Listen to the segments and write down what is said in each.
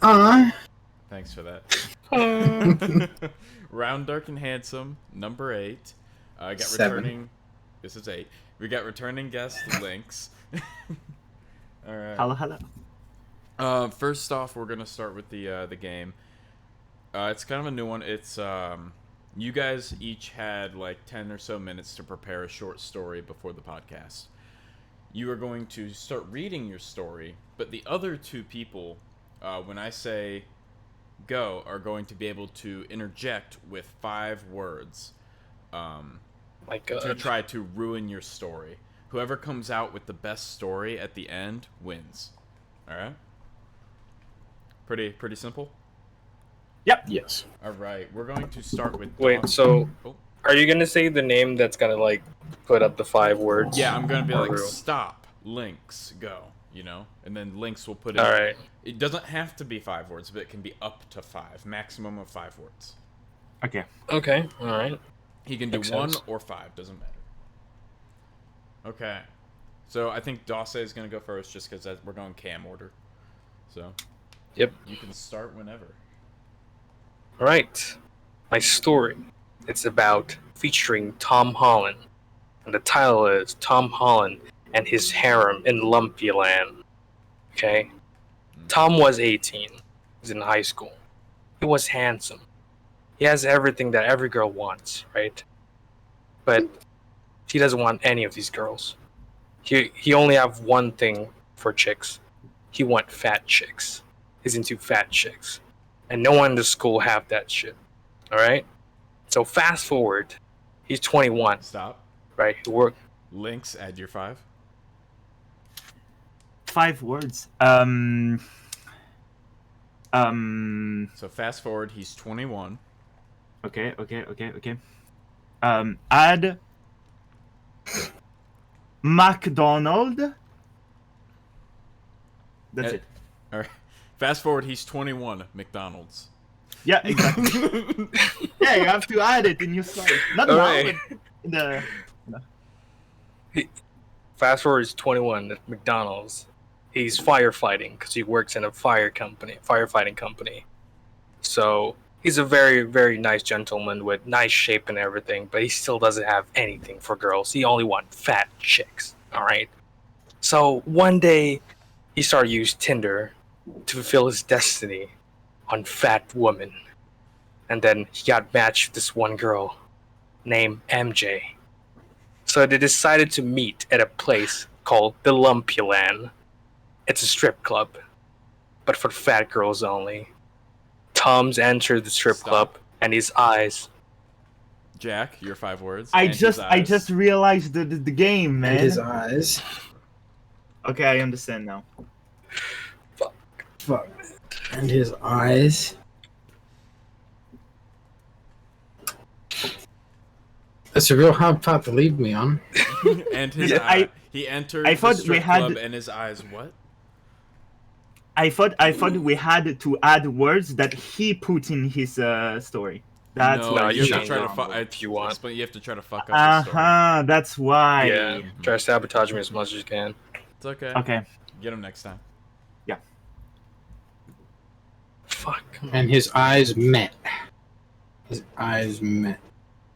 Thanks for that. Uh, Round, dark, and handsome. Number 8. Got 7. returning. This is 8. We got returning guest Lynx. All right. Hello. First off, we're gonna start with the game. It's kind of a new one. It's you guys each had like 10 or so minutes to prepare a short story before the podcast. You are going to start reading your story, but the other 2 people, when I say go, are going to be able to interject with 5 words My God. to try to ruin your story. Whoever comes out with the best story at the end wins. All right. Pretty simple. Yep. Yes. All right, we're going to start with. Wait, so Oh. are you gonna say the name that's gonna like put up the 5 words? Yeah, I'm gonna be like, Or- stop, Lynx, go. You know, and then Lynx will put it. All right. It doesn't have to be 5 words, but it can be up to 5, maximum of 5 words. Okay. Okay. All right. He can do Makes 1 sense. or 5, doesn't matter. Okay, so I think Dawse is gonna go first, just because we're going cam order. So. Yep. You can start whenever. All right. My story. It's about featuring Tom Holland, and the title is Tom Holland and His Harem in Lumpyland. Okay. Tom was 18. He's in high school. He was handsome. He has everything that every girl wants, right? But he doesn't want any of these girls. He only have one thing for chicks. He want fat chicks. He's into fat chicks. And no one in the school have that shit. Alright? So fast forward. He's 21, Stop. right? He work. Lynx, add your 5. 5 words. So fast forward, he's 21. Okay. Add McDonald. That's it. All right. Fast forward, he's 21. McDonald's. Yeah, exactly. Yeah, you have to add it in your story. Not now, Alright. but in the. Fast forward, he's 21 at McDonald's. He's firefighting because he works in a firefighting company. So he's a very, very nice gentleman with nice shape and everything, but he still doesn't have anything for girls. He only wants fat chicks. All right. So one day, he started to use Tinder to fulfill his destiny on fat women, and then he got matched with this one girl named MJ. So they decided to meet at a place called the Lumpyland. It's a strip club, but for fat girls only. Tom's entered the strip Stop. club, and his eyes. Jack, your 5 words. I and his just eyes. realized the game, man. And his eyes. Okay, I understand now. Fuck. And his eyes. That's a real hard part to leave me on. And his Yeah, eye. He entered I the thought strip we had- club, and his eyes. What? I thought we had to add words that he put in his story. That's no, what you you have to change try to it fuck. if you want. You have to try to fuck up the story. That's why. Yeah, try to sabotage me as much as you can. It's okay. Okay. Get him next time. Fuck. And his eyes met. His eyes met.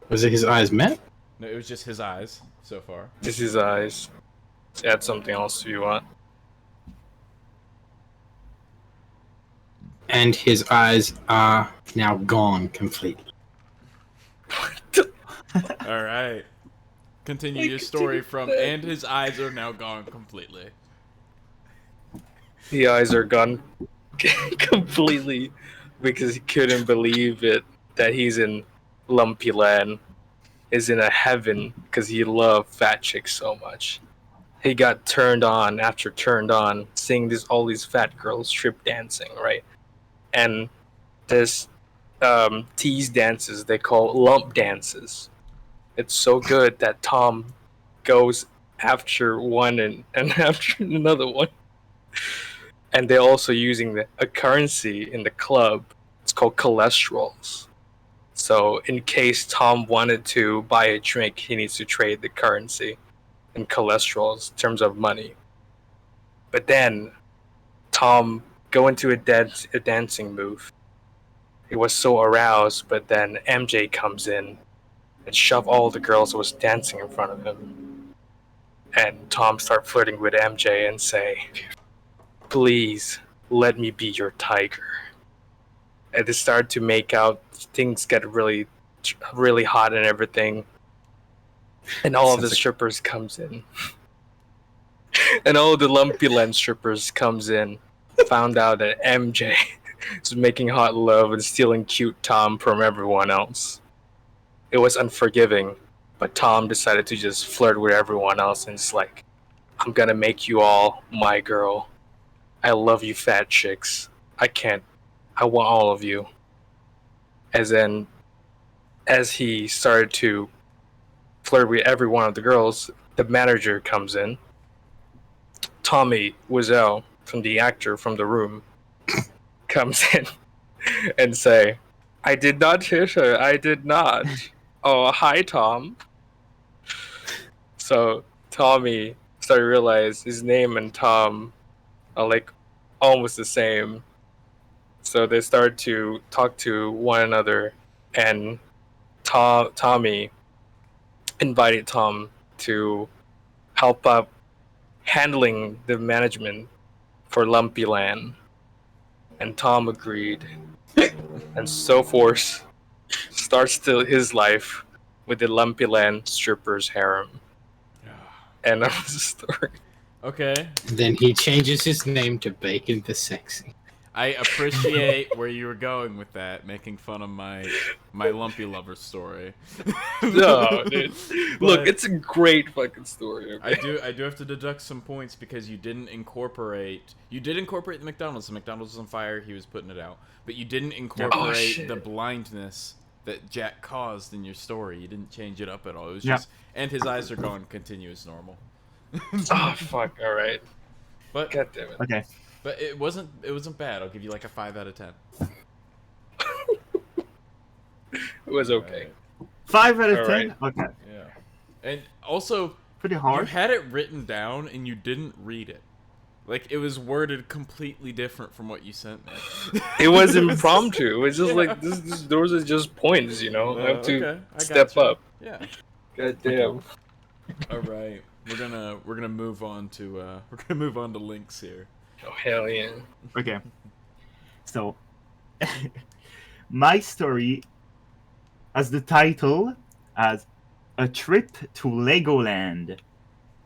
Was it his eyes met? No, it was just his eyes so far. This is his eyes. Let's add something else if you want. And his eyes are now gone completely. All right. Continue your story from and his eyes are now gone completely. The eyes are gone completely because he couldn't believe it that he's in Lumpyland, is in a heaven because he loved fat chicks so much. He got turned on after turned on, seeing all these fat girls strip dancing, right? And this tease dances they call lump dances. It's so good that Tom goes after one and after another one. And they're also using a currency in the club. It's called cholesterols. So in case Tom wanted to buy a drink, he needs to trade the currency in cholesterols in terms of money. But then Tom go into a dancing move. He was so aroused, but then MJ comes in and shove all the girls who was dancing in front of him. And Tom start flirting with MJ and say, "Please let me be your tiger." And they start to make out. Things get really, really hot and everything. And all of the strippers comes in. And all the lumpy land strippers comes in. Found out that MJ is making hot love and stealing cute Tom from everyone else. It was unforgiving, but Tom decided to just flirt with everyone else and it's like, "I'm gonna make you all my girl. I love you fat chicks. I want all of you." As he started to flirt with every one of the girls, the manager comes in. Tommy Wiseau, from the actor from The Room, comes in and say, "I did not hit her. I did not. Oh, hi, Tom." So Tommy started to realize his name and Tom are like almost the same. So they started to talk to one another, and Tommy invited Tom to help up handling the management for Lumpy Land, and Tom agreed. And so forth starts his life with the Lumpy Land strippers harem. End of the story. Okay. Then he changes his name to Bacon the Sexy. I appreciate where you were going with that, making fun of my lumpy lover story. No, dude. Look, it's a great fucking story. Okay? I do have to deduct some points because you did incorporate the McDonald's. The McDonald's was on fire, he was putting it out. But you didn't incorporate the blindness that Jack caused in your story. You didn't change it up at all. It was just and his eyes are going continue as normal. Oh fuck, alright. But God damn it. Okay. But it wasn't bad. I'll give you like a 5 out of 10. It was okay. Right. 5 out of 10? Alright. Okay. Yeah. And also, Pretty you hard. had it written down and you didn't read it. Like, it was worded completely different from what you sent me. It was impromptu. It was just like those are just points, you know. I have to Okay, I step gotcha. up. Yeah. God damn. All right. We're gonna move on to links here. Oh hell yeah. Okay. So, my story has the title as A Trip to Legoland.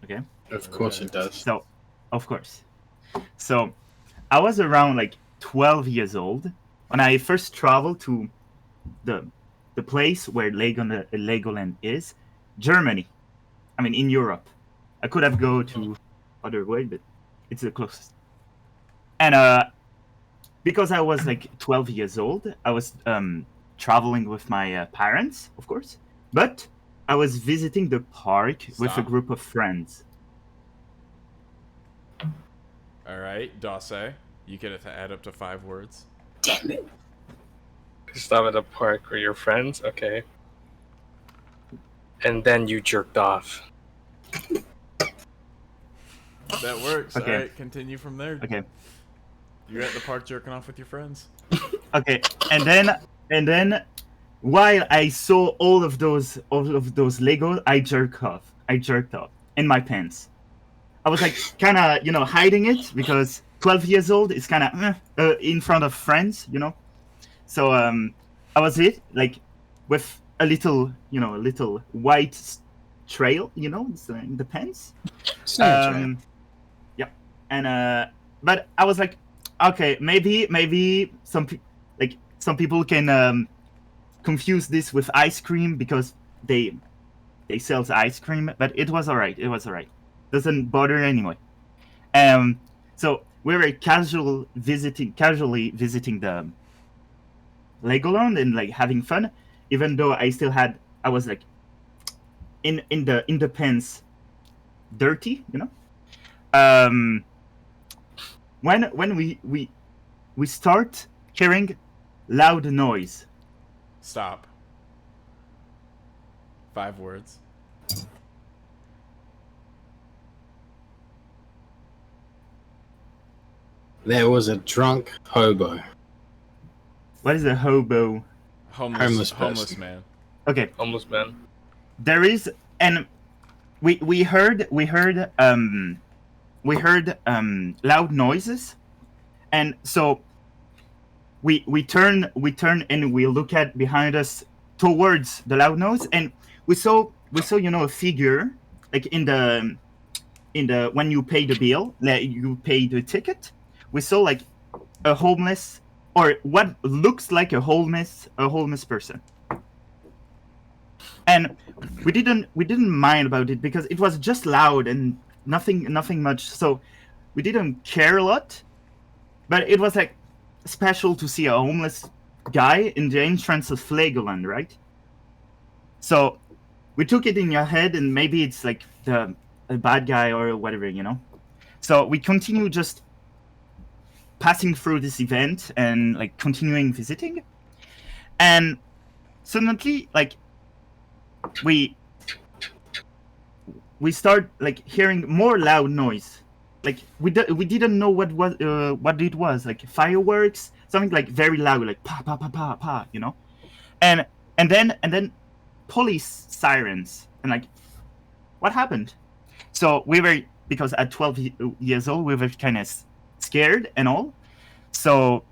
Okay? Of course it does. So, of course. So, I was around like 12 years old when I first traveled to the place where Legoland is, Germany. I mean, in Europe. I could have go to other way, but it's the closest. And because I was like 12 years old, I was traveling with my parents, of course, but I was visiting the park with a Stop. group of friends. All right, Dasse, you get to add up to 5 words. Damn it. Stop at a park with your friends, okay. And then you jerked off. That works. Okay. All right, continue from there. Okay. You're at the park jerking off with your friends. Okay. And then while I saw all of those Legos, I jerked off in my pants. I was like kind of, hiding it because 12 years old is kind of in front of friends, So I was like with a little white trail, in the pants. Yeah. And but I was like, okay, maybe some people can confuse this with ice cream because they sell ice cream, but it was alright. Doesn't bother anyway. So we were casually visiting the Legoland and like having fun, even though I was like in the pants, dirty, When we start hearing loud noise. Stop. 5 words. There was a drunk hobo. What is a hobo? Homeless Homeless person. man. Okay, Homeless man. there is, and we heard loud noises, and so we turn and we look at behind us towards the loud noise, and we saw a figure like in the when you pay the bill, like you pay the ticket. We saw like a homeless, or what looks like a homeless person, and we didn't mind about it because it was just loud and nothing much, so we didn't care a lot. But it was like special to see a homeless guy in the entrance of Legoland, right? So we took it in your head, and maybe it's like a bad guy or whatever, So we continue just passing through this event and like continuing visiting, and suddenly like we start like hearing more loud noise. Like we didn't know what it was, like fireworks, something like very loud, like pa pa pa pa pa, and then police sirens, and like what happened? So we were, because at 12 years old we were kind of scared and all, so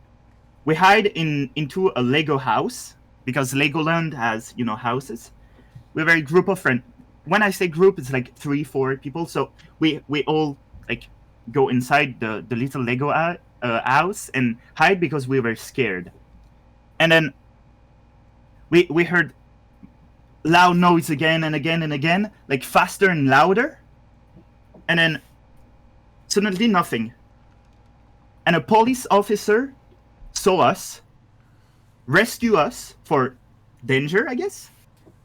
we hide into a Lego house, because Legoland has houses. We were a group of friends. When I say group, it's like 3-4 people, so we all like go inside the little Lego house and hide because we were scared. And then we heard loud noise again and again and again, like faster and louder. And then suddenly nothing. And a police officer saw us, rescue us for danger, I guess,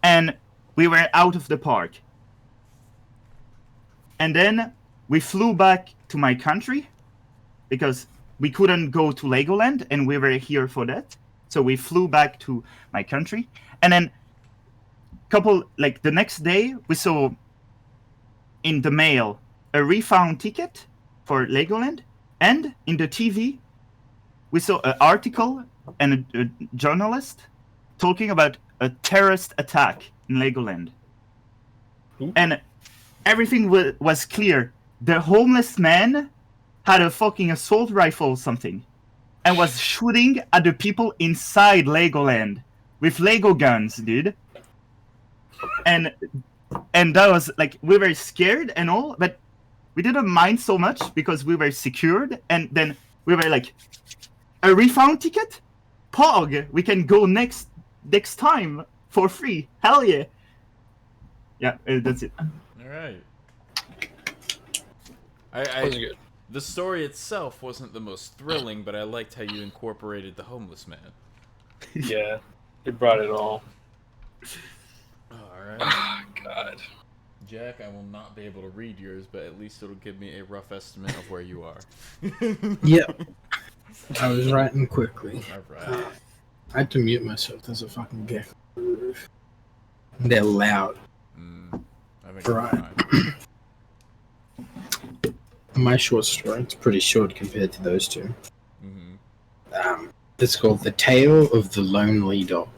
and we were out of the park. And then we flew back to my country because we couldn't go to Legoland and we were here for that. So we flew back to my country. And then the next day we saw in the mail a refund ticket for Legoland, and in the TV we saw an article and a journalist talking about a terrorist attack in Legoland. Ooh. And everything was clear. The homeless man had a fucking assault rifle or something and was shooting at the people inside Legoland with Lego guns, dude. And that was like, we were scared and all, but we didn't mind so much because we were secured. And then we were like, a refund ticket? Pog, we can go next time for free. Hell yeah. Yeah, that's it. All right. That was good. The story itself wasn't the most thrilling, but I liked how you incorporated the homeless man. Yeah, it brought it all. All right. Oh, God. Jack, I will not be able to read yours, but at least it'll give me a rough estimate of where you are. Yep. I was writing quickly. All right. I had to mute myself. There's a fucking gecko on the roof. They're loud. I think Right. I'm fine. My short story, it's pretty short compared to those two. Mm-hmm. It's called The Tale of the Lonely Dog.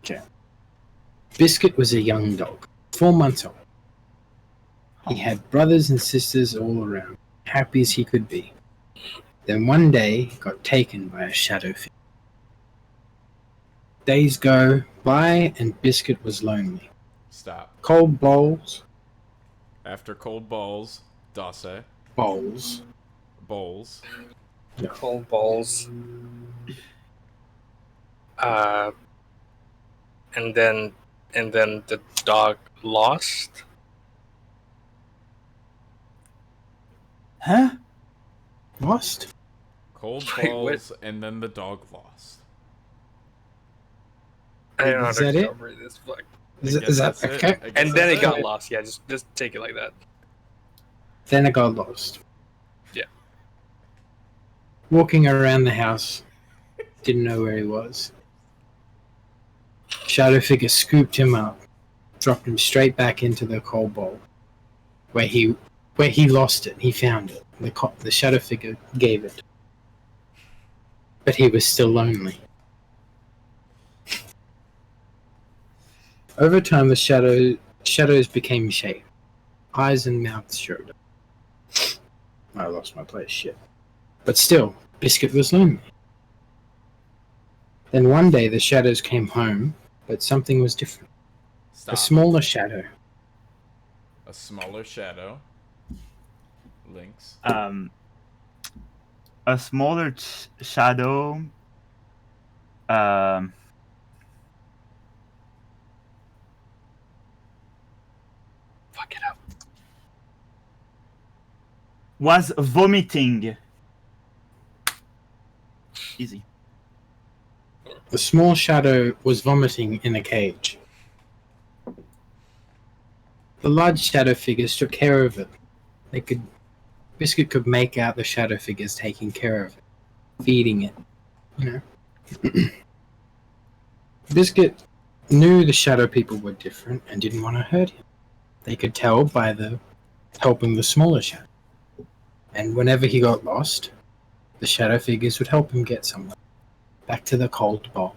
Okay. Biscuit was a young dog, 4 months old. He had brothers and sisters all around, happy as he could be. Then one day, he got taken by a shadow figure. Days go by, and Biscuit was lonely. Stop. Cold bowls. After cold balls, Dace. Bowls. Bowls. Cold balls. And then the dog lost. Huh? Lost? Cold Wait, balls, and then the dog lost. I don't know how Is to that it? cover this. Fuck. Is guess that that's it. okay? I guess And then that's it got lost. Yeah, just take it like that. Then it got lost. Yeah. Walking around the house, didn't know where he was. Shadow figure scooped him up, dropped him straight back into the coal bowl, where he where he lost it. He found it. The shadow figure gave it. But he was still lonely. Over time, the shadows became shaped. Eyes and mouths showed up. I lost my place, shit. But still, Biscuit was lonely. Then one day the shadows came home, but something was different. Stop. A smaller shadow. A smaller shadow. Links. A smaller shadow. Fuck it up. Was vomiting. Easy. The small shadow was vomiting in a cage. The large shadow figures took care of it. Biscuit could make out the shadow figures taking care of it, feeding it, you know. Biscuit knew the shadow people were different and didn't want to hurt him. They could tell by helping the smaller shadow. And whenever he got lost, the shadow figures would help him get somewhere. Back to the cold bowl.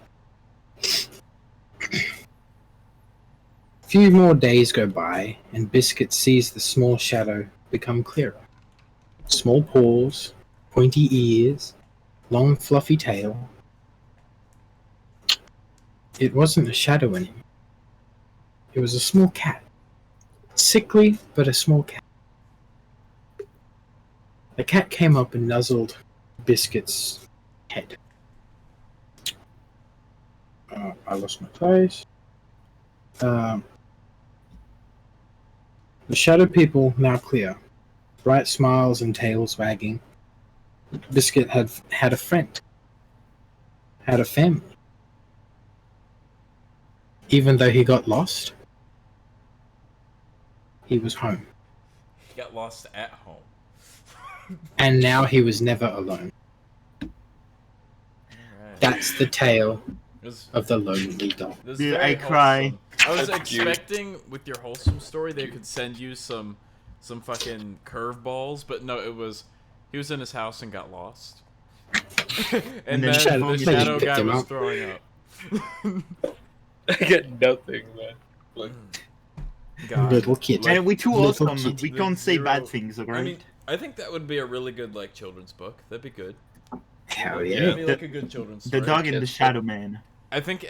A few more days go by, and Biscuit sees the small shadow become clearer. Small paws, pointy ears, long fluffy tail. It wasn't a shadow anymore. It was a small cat. Sickly, but a small cat. The cat came up and nuzzled Biscuit's head. I lost my place. The shadow people now clear. Bright smiles and tails wagging. Biscuit had a friend. Had a family. Even though he got lost, he was home. He got lost at home. And now he was never alone. Alright. That's the tale It was, of the lonely dog. it was Dude, very I cry. wholesome. I was That's cute. expecting with your wholesome story they could send you some fucking curveballs, but no, he was in his house and got lost. and then Shadow- the they shadow picked guy him was up. throwing up. I get nothing, man. Like, God. Little kid. And we too Little awesome. kid. We can't say Zero- bad things, I alright? mean, I think that would be a really good like children's book. That'd be good. Hell That'd yeah. be like a good children's The story. dog and the Kids, shadow man. I think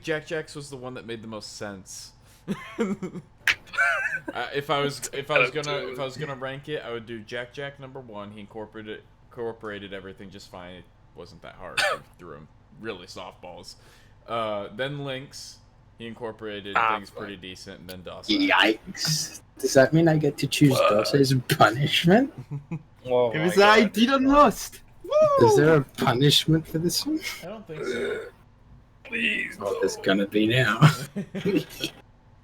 Jack Jack's was the one that made the most sense. If I was gonna rank it, I would do Jack Jack number 1. He incorporated everything just fine. It wasn't that hard. I threw him really softballs. Then Lynx, he incorporated things pretty decent, and then Dawson. Yikes. Does that mean I get to choose Dose as punishment? oh It my was God. I didn't lost. Is there a punishment for this one? I don't think so. Please, Well, no. there's gonna be now.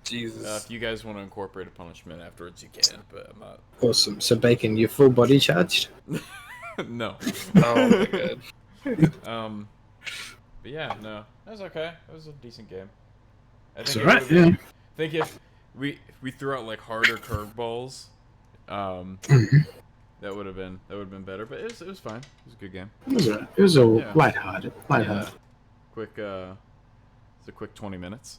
Jesus. If you guys want to incorporate a punishment afterwards, you can, but I'm not. Awesome. So, Bacon, you're full body charged? No. Oh my God. But yeah, no, that was okay. It was a decent game. I It's think alright, it would've yeah. I think if we threw out like harder curveballs, that would have been better. But it was fine. It was a good game. It was a Yeah. lighthearted. Yeah. Quick, it's a quick 20 minutes.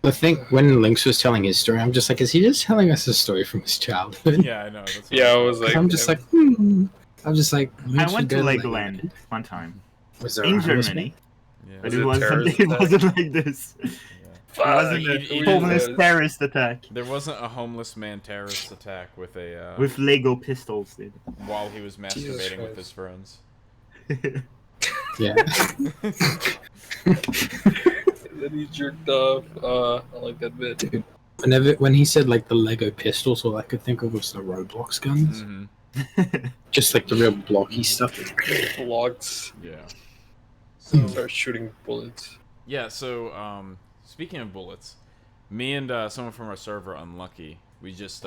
The thing, when Lynx was telling his story, I'm just like, is he just telling us a story from his childhood? Yeah, I know. That's what Yeah, I was like, I'm just like, I'm just like, I Lynx went to would go Legoland one time. Was there In a homeless Germany. Yeah. But Was it it wasn't, terrorist it attack? wasn't like this. It fuck, wasn't it a homeless was. terrorist attack. There wasn't a homeless man terrorist attack with a With Lego pistols, dude. while he was Jesus masturbating with Christ. his friends. Yeah. Then he jerked off. I like that bit. When he said like the Lego pistols, all I could think of was the Roblox guns. Mm-hmm. Just like the real blocky stuff. Blocks. Yeah. So Start shooting bullets. yeah. So speaking of bullets, me and someone from our server, Unlucky, we just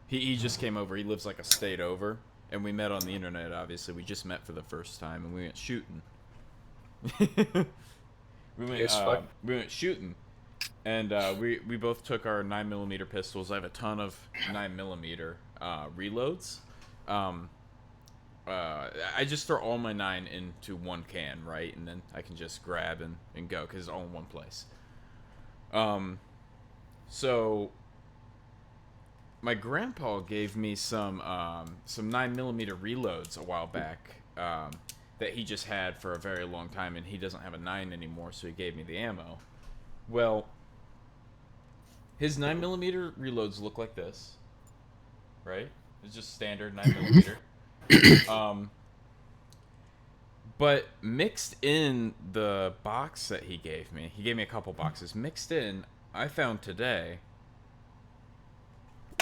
he just came over. He lives like a state over, and we met on the internet. Obviously, we just met for the first time, and we went shooting. Yes, fuck. We went shooting, And we both took our 9mm pistols. I have a ton of 9mm reloads. I just throw all my 9 into one can, right? And then I can just grab and go because it's all in one place. So my grandpa gave me some 9mm reloads a while back that he just had for a very long time, and he doesn't have a 9 anymore, so he gave me the ammo. Well, his 9mm reloads look like this, right? It's just standard 9mm. But mixed in the box that he gave me a couple boxes. Mixed in, I found today.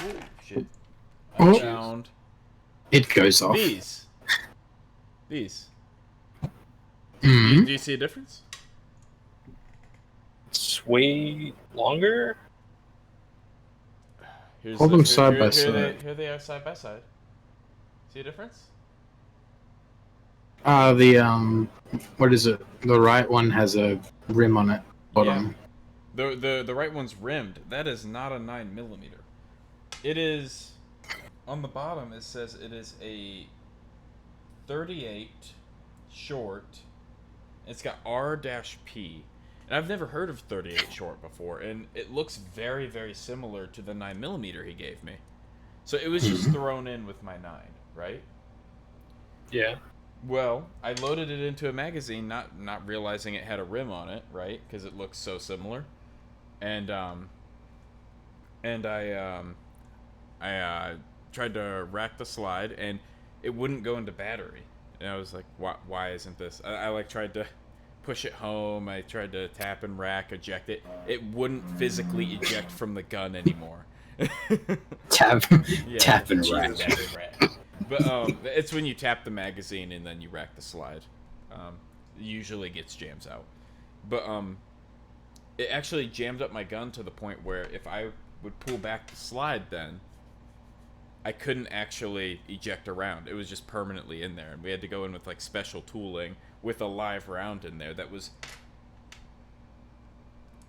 Ooh, shit. I found It goes off. these. Mm-hmm. Do you see a difference? It's way longer. Hold them side by side. Here they are side by side. See a difference? What is it? The right one has a rim on it. Bottom. Yeah. The right one's rimmed. That is not a 9mm. It is on the bottom. It says it is a 38 short. It's got R-P. And I've never heard of 38 short before, and it looks very, very similar to the 9mm he gave me. So it was just thrown in with my 9, right? Yeah. Well, I loaded it into a magazine, not realizing it had a rim on it, right? Because it looks so similar. And I tried to rack the slide, and it wouldn't go into battery. And I was like, why isn't this? I like tried to push it home. I tried to tap and rack, eject it. It wouldn't physically eject from the gun anymore. Tap and Jesus, rack. tap and rack. But it's when you tap the magazine and then you rack the slide. It usually gets jams out. But it actually jammed up my gun to the point where if I would pull back the slide, then I couldn't actually eject a round. It was just permanently in there, and we had to go in with like special tooling with a live round in there that was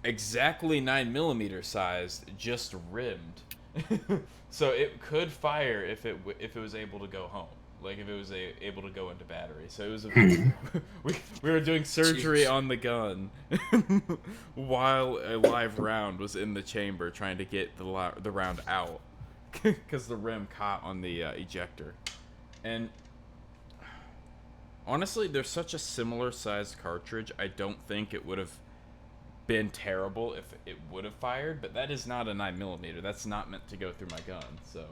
exactly 9mm sized, just rimmed. So it could fire if it was able to go home, like if it was able to go into battery. So it was we were doing surgery on the gun while a live round was in the chamber trying to get the round out because the rim caught on the ejector. And honestly, they're such a similar sized cartridge. I don't think it would have been terrible if it would have fired, but that is not a 9mm. That's not meant to go through my gun, so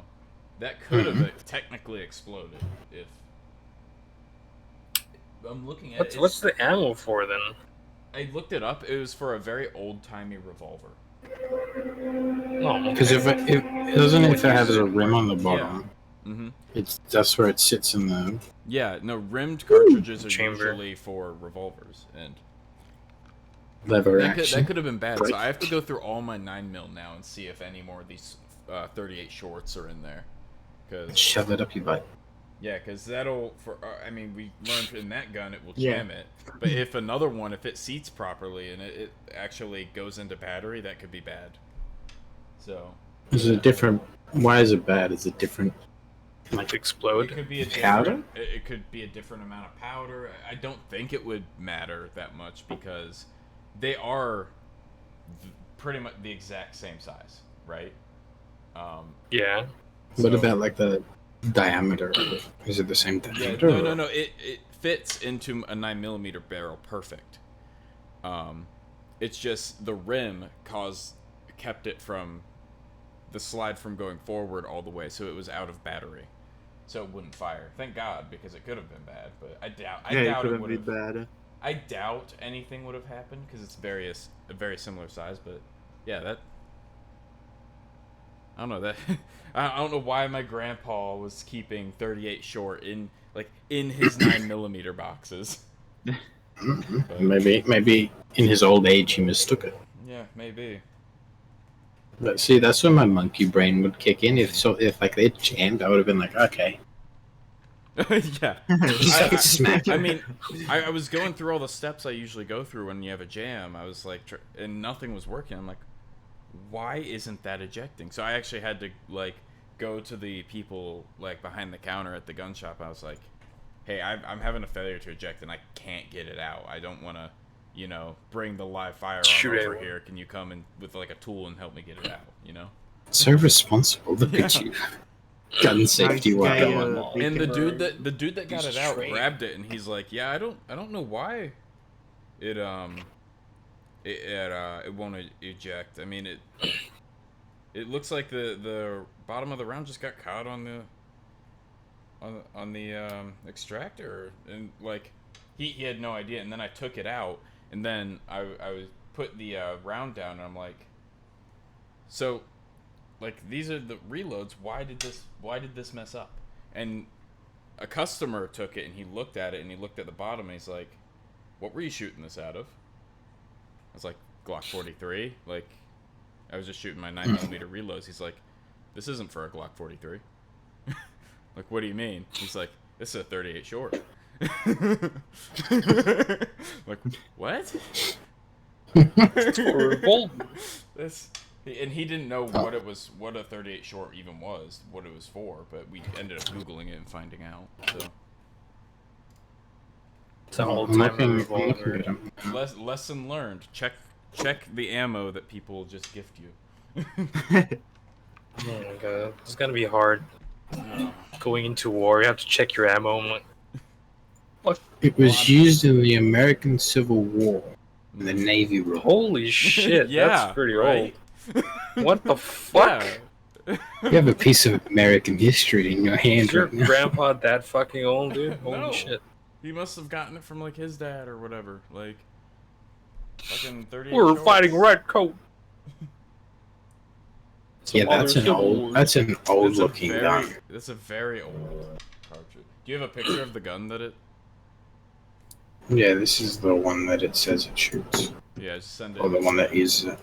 that could have technically exploded if I'm looking at it. What's the ammo for then? I looked it up. It was for a very old-timey revolver. No, Because if it has a rim on the bottom, Mm-hmm. that's where it sits in the. Yeah, no, rimmed cartridges are chamber. usually for revolvers, and Lever that action. could have been bad. So I have to go through all my 9mm now and see if any more of these 38 shorts are in there. Cause, Shove it up your butt. yeah, because that'll we learned in that gun it will jam it. But if another one, if it seats properly and it actually goes into battery, that could be bad. So. Is it different? Why is it bad? Is it different? Like explode? It could be a Powder? It could be a different amount of powder. I don't think it would matter that much because they are pretty much the exact same size, right? Yeah. What so- about like the diameter? Is it the same Yeah, diameter? no. It fits into a 9mm barrel perfect. It's just the rim kept it from the slide from going forward all the way, so it was out of battery, so it wouldn't fire. Thank God, because it could have been bad. But I doubt it would have. bad. I doubt anything would have happened because it's a very similar size. But yeah, that. I don't know that. I don't know why my grandpa was keeping 38 short in his 9mm boxes. But, Maybe in his old age he mistook it. yeah, maybe. But see, that's when my monkey brain would kick in. If like it jammed, I would have been like, okay. Yeah. Smack. I mean, I was going through all the steps I usually go through when you have a jam. I was like, and nothing was working. I'm like, why isn't that ejecting? So I actually had to like go to the people like behind the counter at the gun shop. I was like, hey, I'm having a failure to eject and I can't get it out. I don't want to, you know, bring the live firearm over here. Can you come in with like a tool and help me get it out? You know. So responsible. Look at you. Gun safety Nice guy, 101. And the dude that got it out grabbed it and he's like, yeah, I don't know why it won't eject. I mean it looks like the bottom of the round just got caught on the extractor, and like he had no idea. And then I took it out and then I was put the round down and I'm like, so like these are the reloads, why did this mess up? And a customer took it and he looked at it and he looked at the bottom and he's like, what were you shooting this out of? I was like, Glock 43. Like, I was just shooting my 9mm reloads. He's like, this isn't for a Glock 43. Like, what do you mean? He's like, this is a 38 short. Like, what? It's for a revolt. And he didn't know what a 38 short even was, what it was for, but we ended up Googling it and finding out. So It's an old time revolver. lesson learned. Check the ammo that people just gift you. Oh my god, it's gonna be hard. Going into war, you have to check your ammo. I'm like, what? It was used in the American Civil War. In the Navy rule. Holy shit, Yeah, that's pretty right? old. What the fuck? Yeah. You have a piece of American history in your hand Is your right now. grandpa that fucking old, dude? Holy No. shit. He must have gotten it from like his dad or whatever. Like fucking 38 We're shorts. fighting red coat. Yeah, that's an old That's looking gun. That's a very old cartridge. Do you have a picture of the gun that it? Yeah, this is the one that it says it shoots. Yeah, just send it. Or the one that uses it.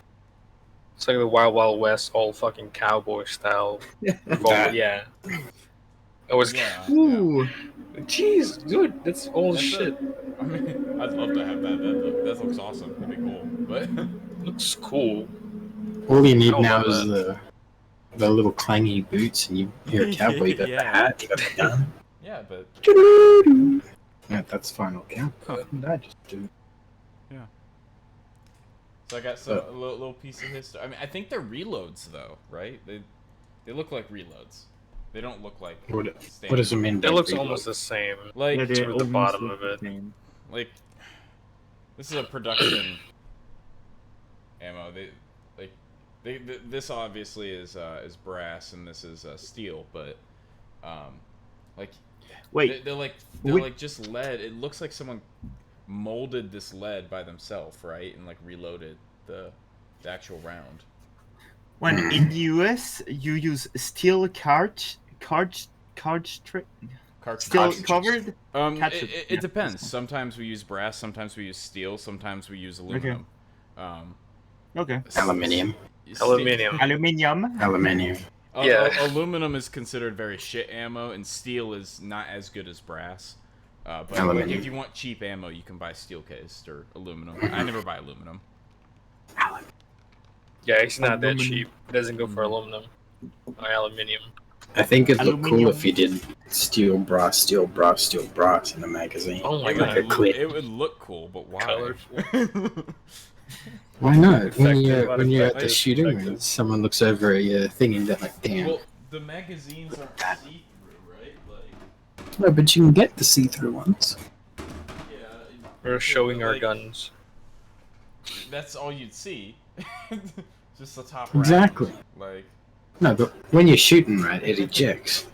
It's like the Wild Wild West, all fucking cowboy style. That- Yeah. It was. Yeah. Ooh. Jeez, dude, that's old That's shit. I mean, I'd love to have that. That looks awesome. That'd be cool. But Looks cool. All you need I don't now know is the little clangy boots, and you're a cowboy. You got the Yeah. hat, you got the gun. yeah, but Yeah, that's final count. What did I just do? so I got a little piece of history. I mean, I think they're reloads though, right? They look like reloads. They don't look like What standard. does it mean? It looks almost the same. Like Yeah, they're with the almost bottom the of it. same. like this is a production ammo. This obviously is brass and this is steel, but like Wait, they're like just lead. It looks like someone molded this lead by themselves, right, and like reloaded the actual round. when in the US you use steel cartridge, Cartridge. steel covered. Cartridge, It yeah. depends. Sometimes we use brass, sometimes we use steel, sometimes we use aluminum. Okay. Aluminium. Aluminium. Aluminium. Aluminium. Yeah. Aluminum is considered very shit ammo, and steel is not as good as brass. But like, Aluminium. if you want cheap ammo, you can buy steel cased or aluminum. I never buy aluminum. Yeah, it's not that Aluminum. cheap. It doesn't go for aluminum or aluminium. I think it'd look Aluminium. cool if you did steel, brass, steel, brass, steel, brass in the magazine. Oh my It god. Like a clip. It would look cool, but why? Colorful. Why not? Effective, When you're at the effective, shooting effective. range, someone looks over at your thing and they're like, damn. Well, the magazines aren't see-through, right? Like, No, but you can get the see-through ones. yeah. We're showing our like, guns. That's all you'd see. Just the top. Exactly. Round. Like. No, but when you're shooting, right, it ejects.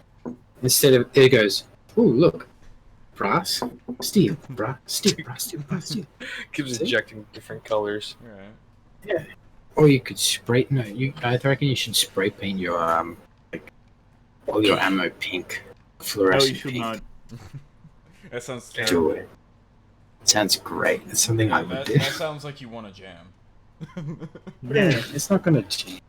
Instead of, it goes, ooh, look. Brass, steel, brass, steel, brass, steel, brass, steel. Keeps See? injecting different colors. Right. Or you could spray, no, I reckon you should spray paint your, like, all your ammo pink. No, Fluorescent you should pink. not. That sounds Do terrible. it. Sounds great. It's something I would That, do. that sounds like you want to jam. Yeah, it's not gonna change.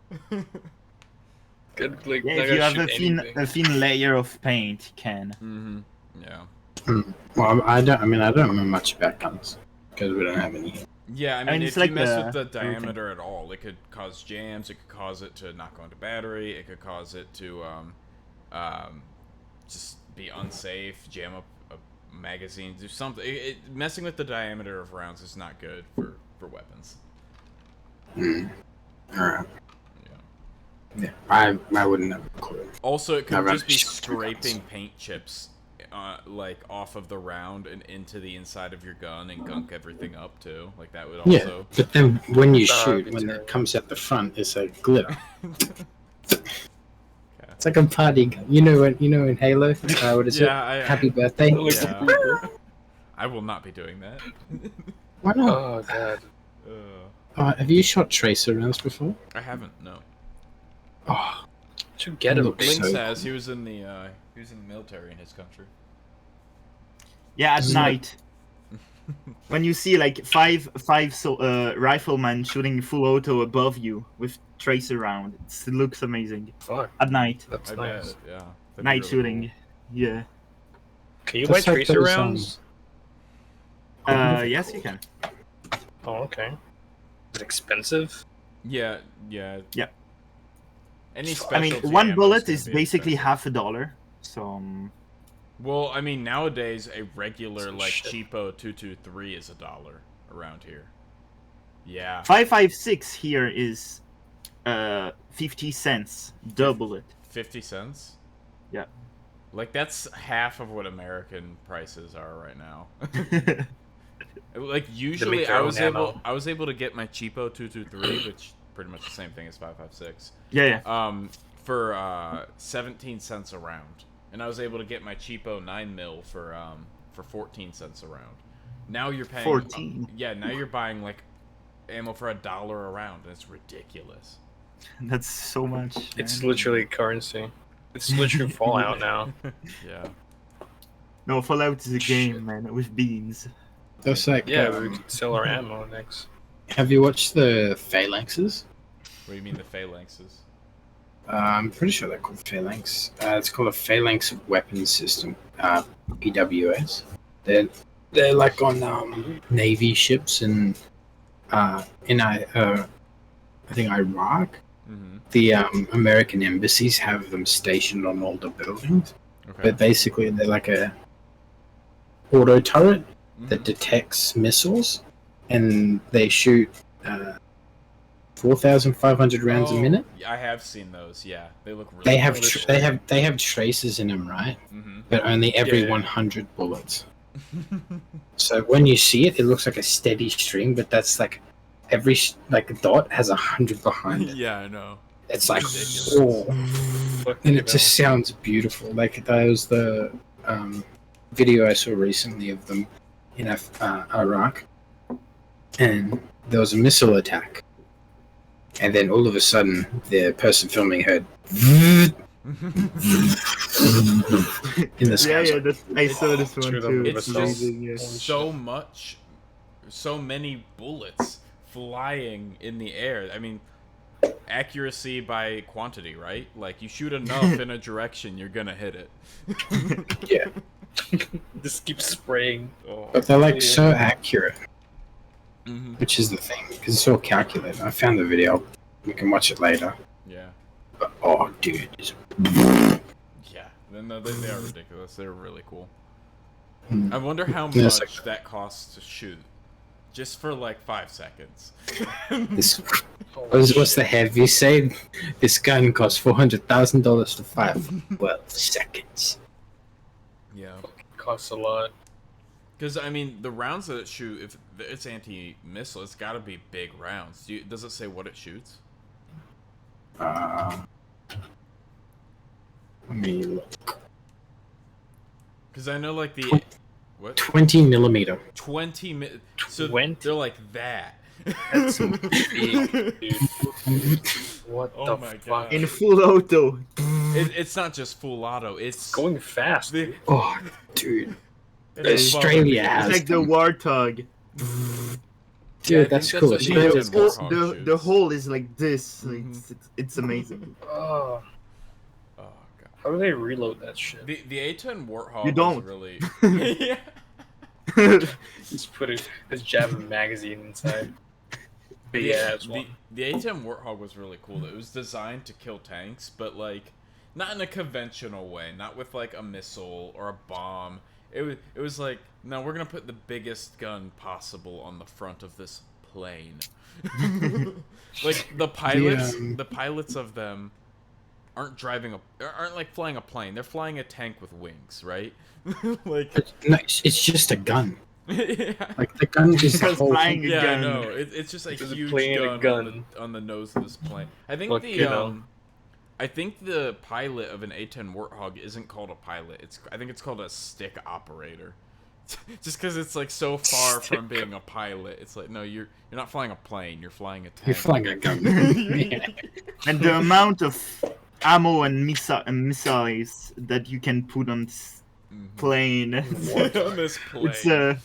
Good, like, Yeah, not if you gonna have shoot anything. a thin layer of paint, you can. Mm-hmm. Yeah. Well, I don't remember much about guns because we don't have any here. Yeah, I mean, it's if like you mess with the everything. diameter at all, it could cause jams. It could cause it to not go into battery. It could cause it to just be unsafe, jam up a magazine, do something. Messing with the diameter of rounds is not good for weapons. Alright. Yeah. Yeah, I wouldn't have a clue. Also, it could I've just be actually shot two scraping guns. paint chips, like off of the round and into the inside of your gun and gunk everything up too. Like that would Yeah, also. but then when you That'd shoot, be when terrible. it comes out the front, it's like glitter. Okay. It's like a party gun. You know in Halo, what is Yeah, it? Happy birthday. Yeah. I will not be doing that. Why not? Oh god. Have you shot tracer rounds before? I haven't. No. Oh, Should get him. Looks Lynx so has. He was in the military in his country. Yeah, at So- night. When you see like five riflemen shooting full auto above you with tracer round, it looks amazing. Fuck. At night, That's I nice. bet. Yeah. That'd be night really shooting. cool. Yeah. Can you buy Just like tracer those, rounds? Yes, you can. Oh, okay. Is it expensive? Yeah. Yeah. Yeah. Any I mean, specialty one ammo's bullet gonna is be basically expensive. $50. So Well, I mean, nowadays a regular Some like shit. cheapo 223 is $1 around here. Yeah. 5.56 here is 50 cents. Double it. 50 cents. Yeah. Like that's half of what American prices are right now. Like usually their I own was ammo. able to get my cheapo 223, which pretty much the same thing as 5.56. Yeah. For 17 cents a round, and I was able to get my cheapo 9mm for 14 cents a round. Now you're paying 14. Yeah, now you're buying like ammo for $1 a round, and it's ridiculous. That's so much. It's man. literally currency. It's literally Fallout now. Yeah. No, Fallout is a game, man, with beans. that's like. Yeah, we could sell our ammo next. Have you watched the Phalanxes? What do you mean the phalanxes? I'm pretty sure they're called Phalanx. It's called a Phalanx Weapons System, PWS. They're like on Navy ships and I think Iraq. Mm-hmm. The American embassies have them stationed on all the buildings. Okay. But basically, they're like a auto turret Mhm. that detects missiles, and they shoot 4,500 rounds a minute. I have seen those. Yeah, they look really. They have cool. they have traces in them, right? Mhm. But only every Yeah. 100 bullets. So when you see it, it looks like a steady stream, but that's like every dot has 100 behind it. Yeah, I know. It's like Ridiculous. oh, and it just sounds beautiful. Like that was the video I saw recently of them in Iraq, and there was a missile attack, and then all of a sudden the person filming heard in the sky. I saw this one True, too. it's It's just amazing. Yeah. so many bullets flying in the air. I mean, accuracy by quantity, right? Like you shoot enough in a direction, you're gonna hit it. Yeah, Just keep spraying. Oh. but they're like so accurate, Mhm. which is the thing, because it's all calculated. I found the video. We can watch it later. Yeah. But oh, dude, it's Yeah. Then they are ridiculous. They're really cool. Mm. I wonder how Yeah, it's much like- that costs to shoot, just for like 5 seconds. this. What's the heavy say? This gun costs $400,000 to fire for 12 seconds. Yeah. Costs a lot. Because I mean, the rounds that it shoot, if it's anti-missile, it's got to be big rounds. Does it say what it shoots? Let me look. Because I know like the what 20 millimeter. 20 so 20? they're like that. That's big, dude. What Oh the my fuck? God. In full auto. It's not just full auto. It's Going fast. the, Oh, dude. it's Australia It's has like the them. Warthog. Yeah, I Dude, think that's that's cool. what So they they- did. Warthog The shoots. hole is like this. Like, Mhm. it's amazing. Oh, Oh god. How do they reload that shit? The A10 Warthog You don't. was really yeah. Just put his jab magazine inside. Big ass one. The A10 Warthog was really cool. It was designed to kill tanks, but like not in a conventional way, not with like a missile or a bomb. It was like, no, we're gonna put the biggest gun possible on the front of this plane. Like the pilots of them aren't like flying a plane. They're flying a tank with wings, right? Like No, it's just a gun. yeah. Like the gun is the Because whole flying thing. a Yeah, gun. no, it's just a Just a huge plane and a gun, gun. on the nose of this plane. I think Look, you know. I think the pilot of an A10 Warthog isn't called a pilot. I think it's called a stick operator. Just because it's like so far from being a pilot, it's like no, you're not flying a plane. You're flying a tank. You're flying a gun. Yeah. And the amount of ammo and missiles that you can put on this plane, On this plane.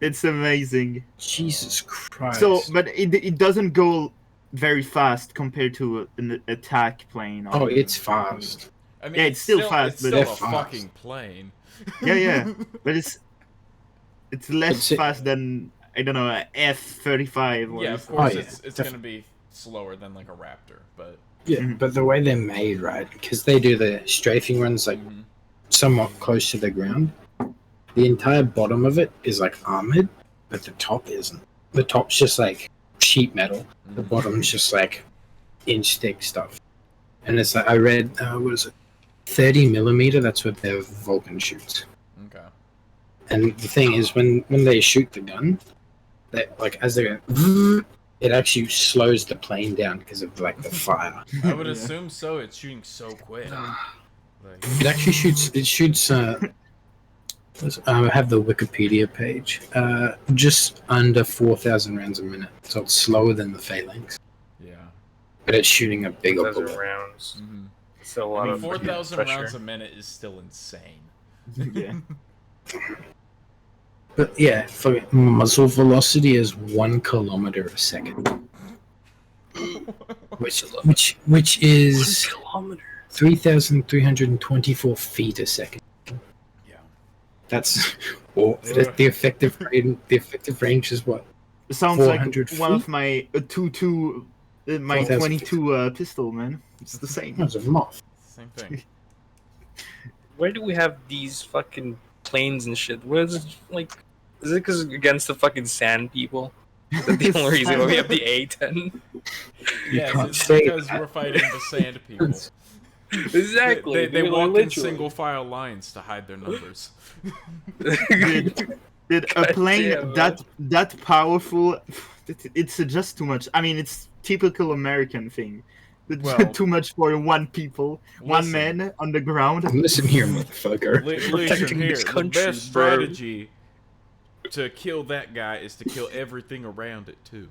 it's amazing. Jesus Christ. So, but it doesn't go very fast compared to an attack plane. Oh, it's fast. I mean, Yeah, it's still fast, It's but still a it's fast. fucking plane. Yeah, but it's less It's it- fast than I don't know a F-35 or Yeah, of something. course, yeah. it's gonna be slower than like a Raptor, but Yeah, Mhm. but the way they're made, right? Because they do the strafing runs like somewhat close to the ground. The entire bottom of it is like armored, but the top isn't. The top's just like sheet metal. The bottom's just like inch thick stuff. And it's like I read, what is it? 30 millimeter. That's what their Vulcan shoots. okay. And the thing is, when they shoot the gun, that like as they go, it actually slows the plane down because of like the fire. I would Yeah. assume so. It's shooting so quick. Like, It actually shoots. It shoots. I have the Wikipedia page. Just under 4,000 rounds a minute, so it's slower than the Phalanx, yeah. but it's shooting a bigger 4,000 bullet. rounds. Mm-hmm. Still a I lot mean, of 4,000 pressure. rounds a minute is still insane. Yeah. But yeah, for muzzle velocity is 1 kilometer a second, which is 1 kilometer. 3,324 feet a second. Yeah. That's the effective range. The effective range is what? It sounds like 400 one of feet? my 22, my 4,000 22 pistol, man. It's the same. That's a moth. Same thing. Where do we have these fucking planes and shit? Where is it, like? Is it because against the fucking sand people? Is that the only reason why we have the A10? Yes, can't it's say because that. we're fighting the sand people. Exactly. They walk in literally. single file lines to hide their numbers. Did a God plane damn, man. that powerful? It's just too much. I mean, it's typical American thing. It's Well, too much for one people, one listen. man on the ground. Listen here, motherfucker. Listen Protecting here, this the country, best bro. strategy to kill that guy is to kill everything around it too.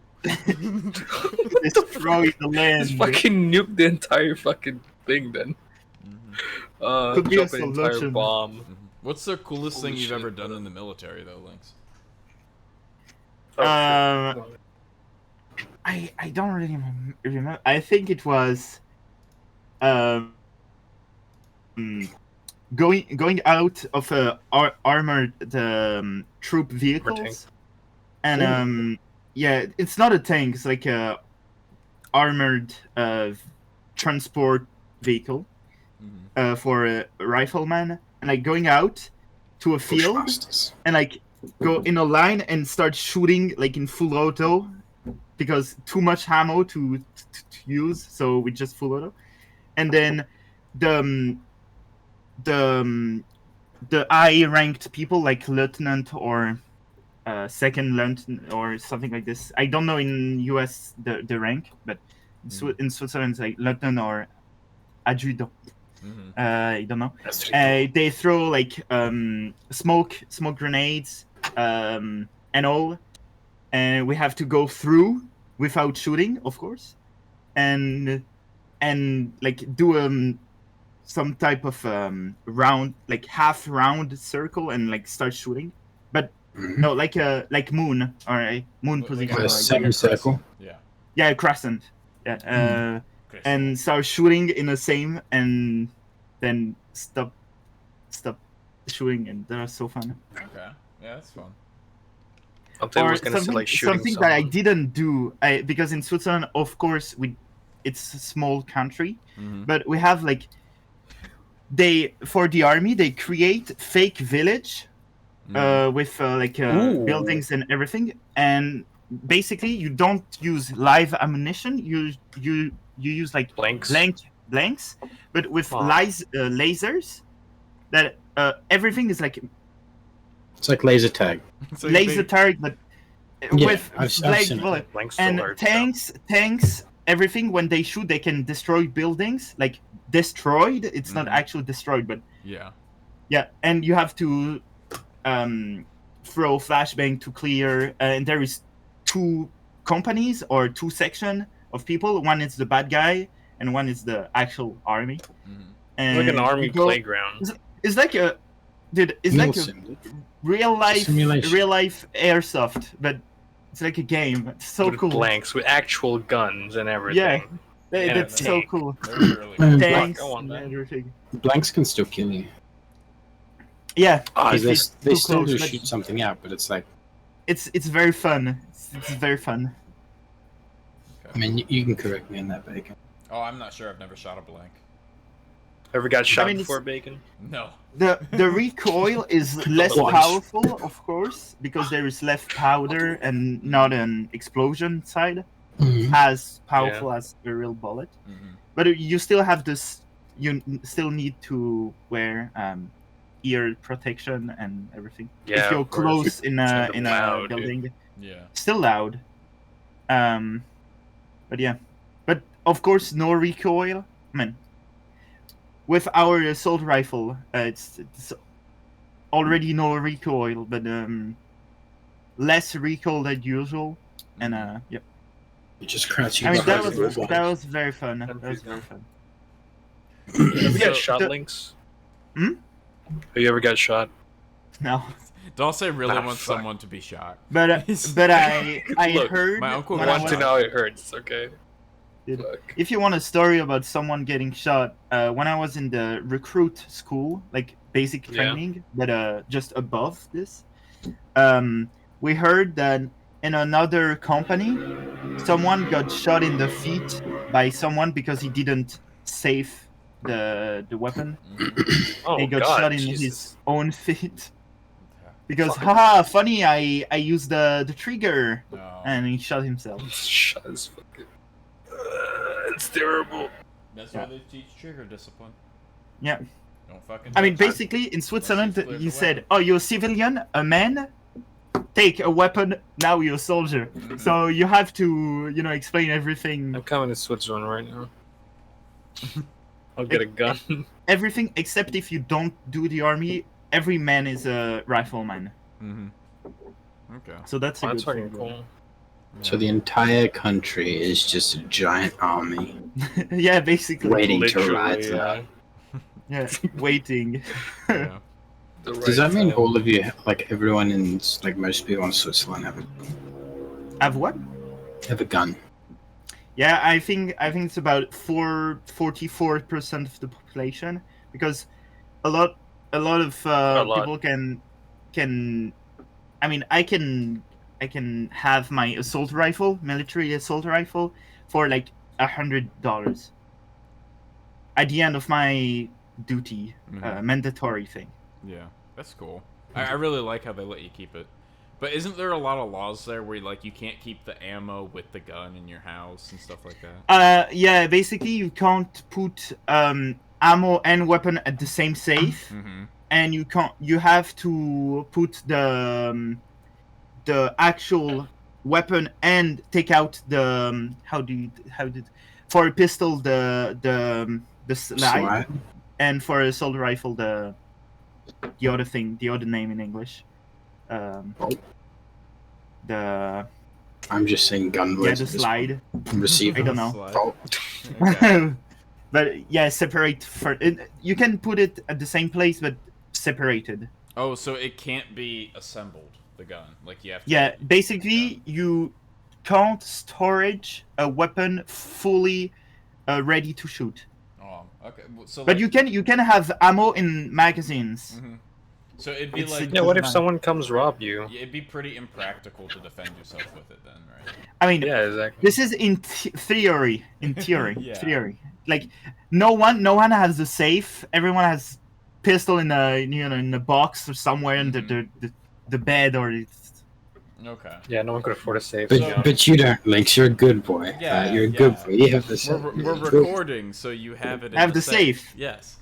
Destroy the land. Just fucking nuke the entire fucking thing then. Could be a Drop an entire solution. bomb. What's the coolest Holy thing you've shit, ever done bro. in the military, though, Lynx? I don't really remember. I think it was going out of armored troop vehicles, and yeah, it's not a tank. It's like a armored transport vehicle for a rifleman, and like going out to a field Bushmasters. and like go in a line and start shooting like in full auto because too much ammo to use, so we just full auto. And then the high ranked people like lieutenant or second lieutenant or something like this. I don't know in US the rank, but in Switzerland it's like lieutenant or adjutant. I don't know. That's pretty cool. They throw like smoke grenades and all, and we have to go through without shooting, of course, and like do some type of round, like half round circle, and like start shooting. But no, like moon or moon position. a like semicircle. Yeah. Yeah, crescent. Yeah. And start shooting in the same, and then stop shooting, and they're so fun. Okay. Yeah, that's fun. I thought I Or was gonna say like shooting something that I someone. didn't do, because in Switzerland, of course, it's a small country, Mhm. but we have like for the army they create fake village Mhm. with Ooh. buildings and everything, and basically you don't use live ammunition. You use like Blanks. blanks, but with Aw. lasers. That everything is like It's like laser tag. So you laser think- target, but Yeah, with I've blank seen it. bullet. Blanks still And hurt, tanks, everything. When they shoot, they can destroy buildings. Like destroyed. It's not Mhm. actually destroyed, but Yeah. yeah. And you have to throw flashbang to clear. And there is two companies or two section of people. One is the bad guy, and one is the actual army. Mhm. And It's like an army you go- playground. It's like a dude. It's Mill like a sim. real life Simulation. airsoft, but it's like a game. It's so with cool. blanks with actual guns and everything. And That's a so tank. cool. That was really Mm. cool. Tanks Go on, and man. everything. Blanks can still kill you. Yeah, Ah, if They, it's they too still close, do but shoot something out, but it's like, it's very fun. It's very fun. I mean, you can correct me on that, Bacon. Oh, I'm not sure. I've never shot a blank. Ever got shot mean, before, Bacon? No. The recoil is less Lunch. powerful, of course, because there is less powder and not an explosion side Mhm. as powerful as a real bullet. Mhm. But you still have this. You still need to wear ear protection and everything. Yeah, if you're of course. close in a It's loud, dude. building, Yeah. still loud. But yeah, but of course no recoil. I mean, with our assault rifle, it's already no recoil, but less recoil than usual. And yeah, You're just crouching. I mean that behind the wall. was very fun. That was very fun. Have you So- got shot, the- Links? Hmm? Have you ever got shot? No, Dulce really Ah, wants fuck. someone to be shot. but I Look, heard my uncle when I I want was to know how it hurts, okay? Dude. Fuck. If you want a story about someone getting shot, when I was in the recruit school, like basic Yeah. training, but just above this, we heard that in another company, someone got shot in the feet by someone because he didn't save the weapon. Mhm. Oh, He got God, shot in Jesus. his own feet because, Fuck. haha, funny, I used the trigger, No. and he shot himself. Shot as fucking. It's terrible. That's Yeah. why they teach trigger discipline. Yeah. Don't fucking. I mean, touch it. basically, in Switzerland, cleared the you said, weapon. "Oh, you're a civilian, a man. Take a weapon. Now you're a soldier." Mhm. So you have to, explain everything, I'm coming to Switzerland right now. I'll get a gun. everything except if you don't do the army. Every man is a rifleman. Mhm. Okay. So that's a That's good fucking thing. cool. So the entire country is just a giant army Yeah, basically. waiting to Literally, rise yeah. up. Yeah, waiting. Yeah. The Does that right mean time. all of you, like everyone in, like most people in Switzerland, Have what? have a gun? Yeah, I think it's about 44% of the population, because a lot of A lot. people can. I mean, I can have my assault rifle, military assault rifle, for like $100 at the end of my duty, Mhm. mandatory thing. Yeah. That's cool. I really like how they let you keep it. But isn't there a lot of laws there where you can't keep the ammo with the gun in your house and stuff like that? Yeah, basically you can't put ammo and weapon at the same safe. Mm-hmm. And you have to put the actual weapon and take out the for a pistol the slide, Slide? and for a assault rifle the other name in English, Bolt? the I'm just saying gun yeah words. the at this slide. point. Receiver. I don't know. Slide. Bolt. Okay. But yeah, separate you can put it at the same place but separated. Oh, so it can't be assembled, the gun. Like you have to. Yeah, basically you can't storage a weapon fully ready to shoot. Oh, Okay, so But you can have ammo in magazines. Mm-hmm. So it'd be It's like, Yeah, what if someone comes rob you? it'd be pretty impractical to defend yourself with it then, right? I mean, Yeah, exactly. this is in theory. In theory, Yeah. theory. Like no one has a safe. Everyone has pistol in a box or somewhere in the bed or. Okay. Yeah, no one could afford a safe. But you don't, Lynx. You're a good boy. Yeah, You're a good yeah. boy. You have the We're recording, so you have it. In Have the the safe. Yes.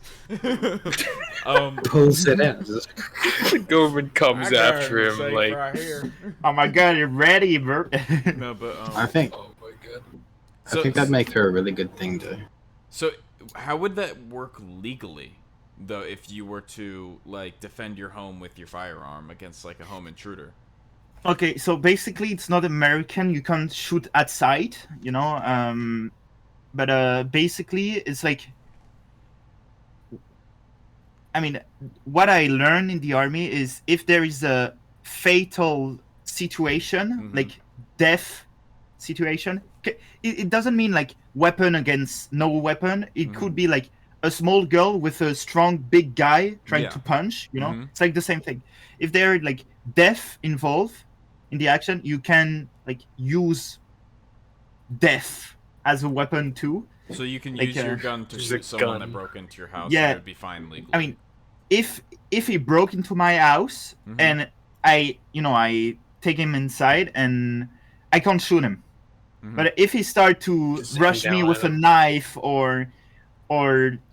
pulls it out. the government comes after him, like. right here. Oh my god, you're ready, bro. No, but I think Oh my god. I think that'd make her a really good thing to. So, how would that work legally, though, if you were to like defend your home with your firearm against like a home intruder? Okay, so basically it's not American. You can't shoot at sight, but basically it's like, I mean, what I learned in the army is if there is a fatal situation, like death situation, it doesn't mean like weapon against no weapon. It could be like a small girl with a strong big guy trying to punch, It's like the same thing. If there are like death involved in the action, you can like use death as a weapon too. So you can Like, use your gun to use shoot a someone gun. that broke into your house. Yeah. And it would be fine legally. I mean, if he broke into my house and I take him inside and I can't shoot him, but if he start to Just rush sitting me down with at a knife or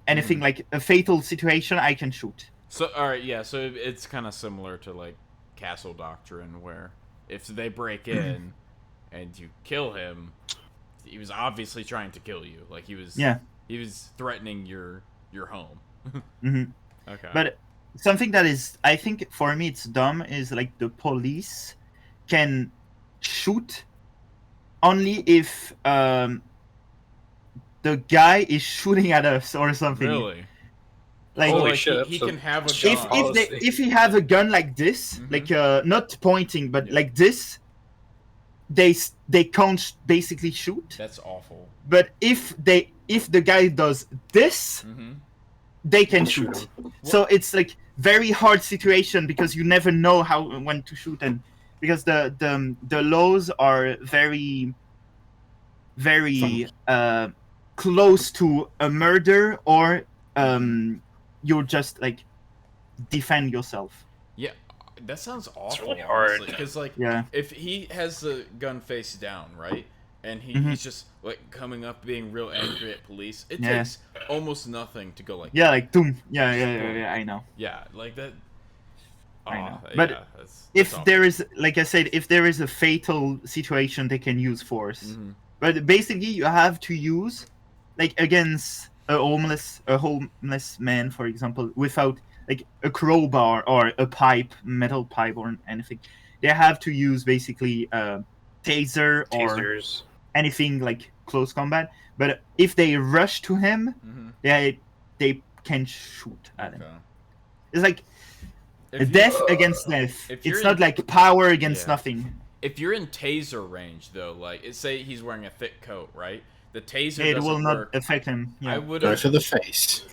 anything like a fatal situation, I can shoot. So all right, yeah. So it's kind of similar to like Castle Doctrine, where if they break in and you kill him, he was obviously trying to kill you. Like he was threatening your home. Okay. But something that is, I think for me it's dumb, is like the police can shoot only if the guy is shooting at us or something. Really? Like, Holy like shit, he so can have a if- gun. if he have a gun like this, like not pointing but like this, they can't basically shoot. That's awful. But if the guy does this, they can shoot. So it's like very hard situation because you never know when to shoot, and because the laws are very close to a murder or you're just like defend yourself. Yeah, that sounds awful. really hard. Because like, Yeah. if he has the gun face down, right, and he's just like coming up being real angry at police, it takes almost nothing to go like, Yeah, like doom. Yeah, I know. yeah, like that. I know. Yeah, But that's If awful. there is, like I said, if there is a fatal situation, they can use force. But basically, you have to use, like against a homeless man, for example, without like a crowbar or a metal pipe or anything. They have to use basically a taser or Tasers. anything like close combat. But if they rush to him, they can shoot at him. Okay. It's like If death against death. if you're It's not in- like power against Yeah. nothing. If you're in taser range, though, like say he's wearing a thick coat, right? The taser It doesn't will not work. affect him. I Yeah. would Go have. for the face.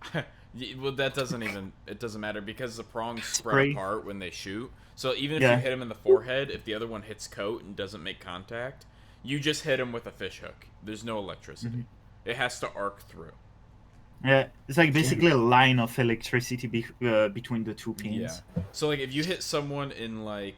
Well, that doesn't even. It doesn't matter because the prongs spread Spray. apart when they shoot. So even if Yeah. you hit him in the forehead, if the other one hits coat and doesn't make contact, you just hit him with a fish hook. There's no electricity. It has to arc through. Yeah, it's like basically a line of electricity between the two pins. Yeah. So like if you hit someone in like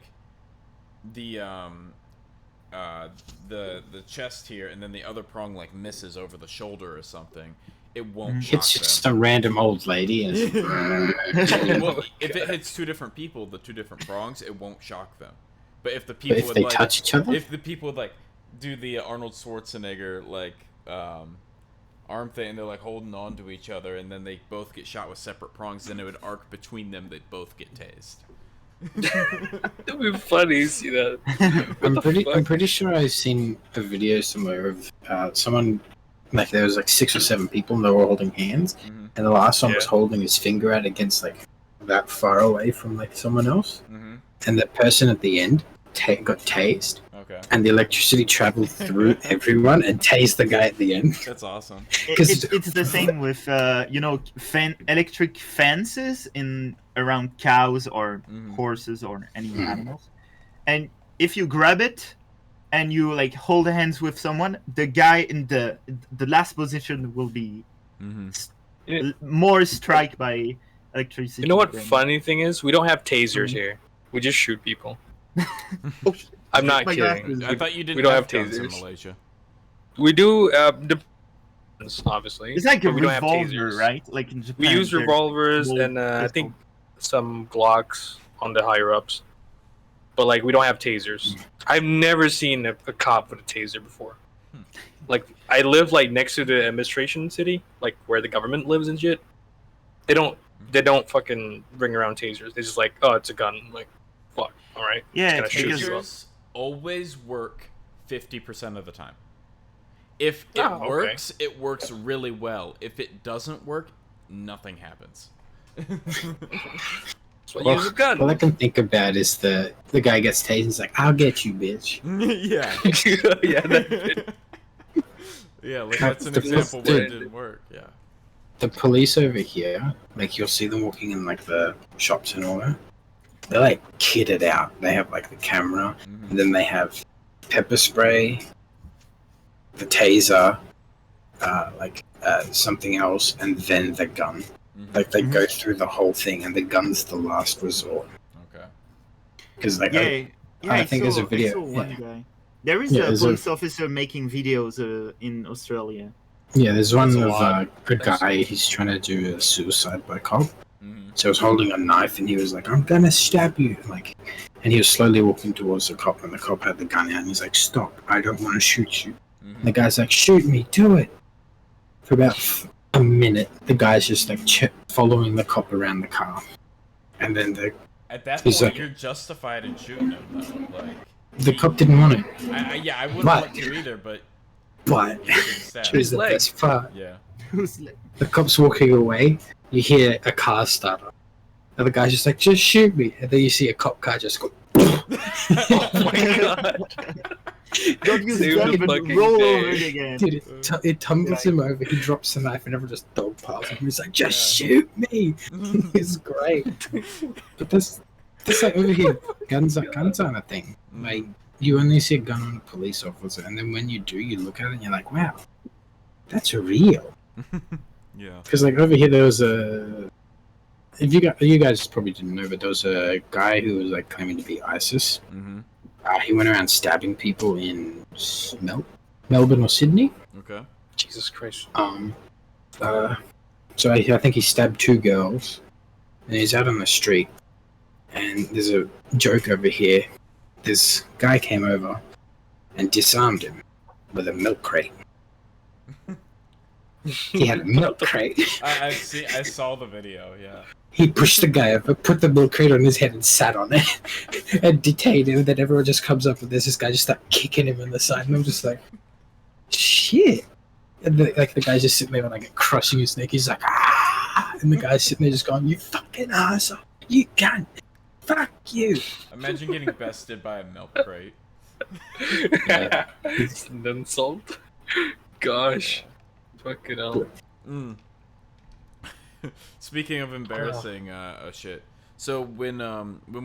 the chest here, and then the other prong like misses over the shoulder or something, it won't shock It's just them. a random old lady. And Well, if it hits two different people, the two different prongs, it won't shock them. But if the people but if would they like, touch each other, if the people would like do the Arnold Schwarzenegger like arm thing, and they're like holding on to each other, and then they both get shot with separate prongs, then it would arc between them. They'd both get tased. It'd be funny to see that. I'm pretty sure I've seen a video somewhere of someone, like there was like 6 or 7 people and they were holding hands, and the last one was holding his finger out against like that far away from like someone else, and the person at the end got tased, Okay. and the electricity traveled through everyone and tased the guy at the end. That's awesome. It's the same with electric fences around cows or horses or any animals, and if you grab it and you like hold hands with someone, the guy in the last position will be more struck by electricity. You know what than- funny thing is? We don't have tasers here. We just shoot people. Oh, I'm not my kidding. I thought you didn't we don't have have guns in tasers. Malaysia. We do, obviously. It's like a but we don't have revolver, tasers. right? Like in Japan. We use they're revolvers small and I think pistol. some Glocks on the higher ups. But like we don't have tasers. I've never seen a cop with a taser before. Like I live like next to the administration city, like where the government lives and shit. They don't fucking bring around tasers. They're just like, oh, it's a gun. I'm like, fuck, all right. Yeah, Just gonna shoot you up. Tasers always work 50% of the time. If it Oh, okay. works, it works really well. If it doesn't work, nothing happens. So I use a gun. All I can think about is the guy gets tased and he's like, I'll get you, bitch. Yeah. Yeah, that, Yeah, like that's an The- example where it the- didn't work. Yeah. The police over here, like you'll see them walking in like the shops and all that. They're like kitted out. They have like the camera, and then they have pepper spray, the taser, something else, and then the gun. Like they go through the whole thing, and the gun's the last resort. Okay. Because like I think there's a video, I saw one yeah. guy. There is Yeah, a there's a- police officer making videos in Australia. yeah, there's one That's a of lot. a guy. He's trying to do a suicide by cop. Mhm. So he was holding a knife, and he was like, "I'm gonna stab you!" Like, and he was slowly walking towards the cop, and the cop had the gun out, and he's like, "Stop! I don't want to shoot you." The guy's like, "Shoot me! Do it!" For about a minute, the guy's just like following the cop around the car, and then At that He's point, like- you're justified in shooting him, though. Like, the cop didn't want it. I wouldn't But- want to either, but But you're getting stabbed. here's the leg. best part: Yeah. Who's like, the cop's walking away. You hear a car start up, and the guy's just like, "Just shoot me!" And then you see a cop car just go. oh my god. don't use Save gun, the but fucking roll day. over it again. Dude, it tumbles him over. He drops the knife, and everyone just dog piles him. He's like, "Just shoot me!" It's great. But that's like over here, guns aren't a thing. Like you only see a gun on a police officer, and then when you do, you look at it and you're like, "Wow, that's real." Yeah. Because like over here, there was a. If you guys probably didn't know, but there was a guy who was like claiming to be ISIS. Mm-hmm. He went around stabbing people in Melbourne or Sydney. Okay. Jesus Christ. So I think he stabbed 2 girls, and he's out on the street. And there's a joke over here. This guy came over and disarmed him with a milk crate. He had a milk crate. I saw the video. Yeah. He pushed the guy over, put the milk crate on his head, and sat on it, and detained him. And then everyone just comes up, and there's this guy just start kicking him in the side, and I'm just like, shit. And the guy's just sitting there like crushing his neck. He's like, ah, and the guy's sitting there just going, "You fucking asshole, you cunt, fuck you." Imagine getting bested by a milk crate. It's an insult. Gosh. Fucking hell. Mm. Speaking of embarrassing shit, so when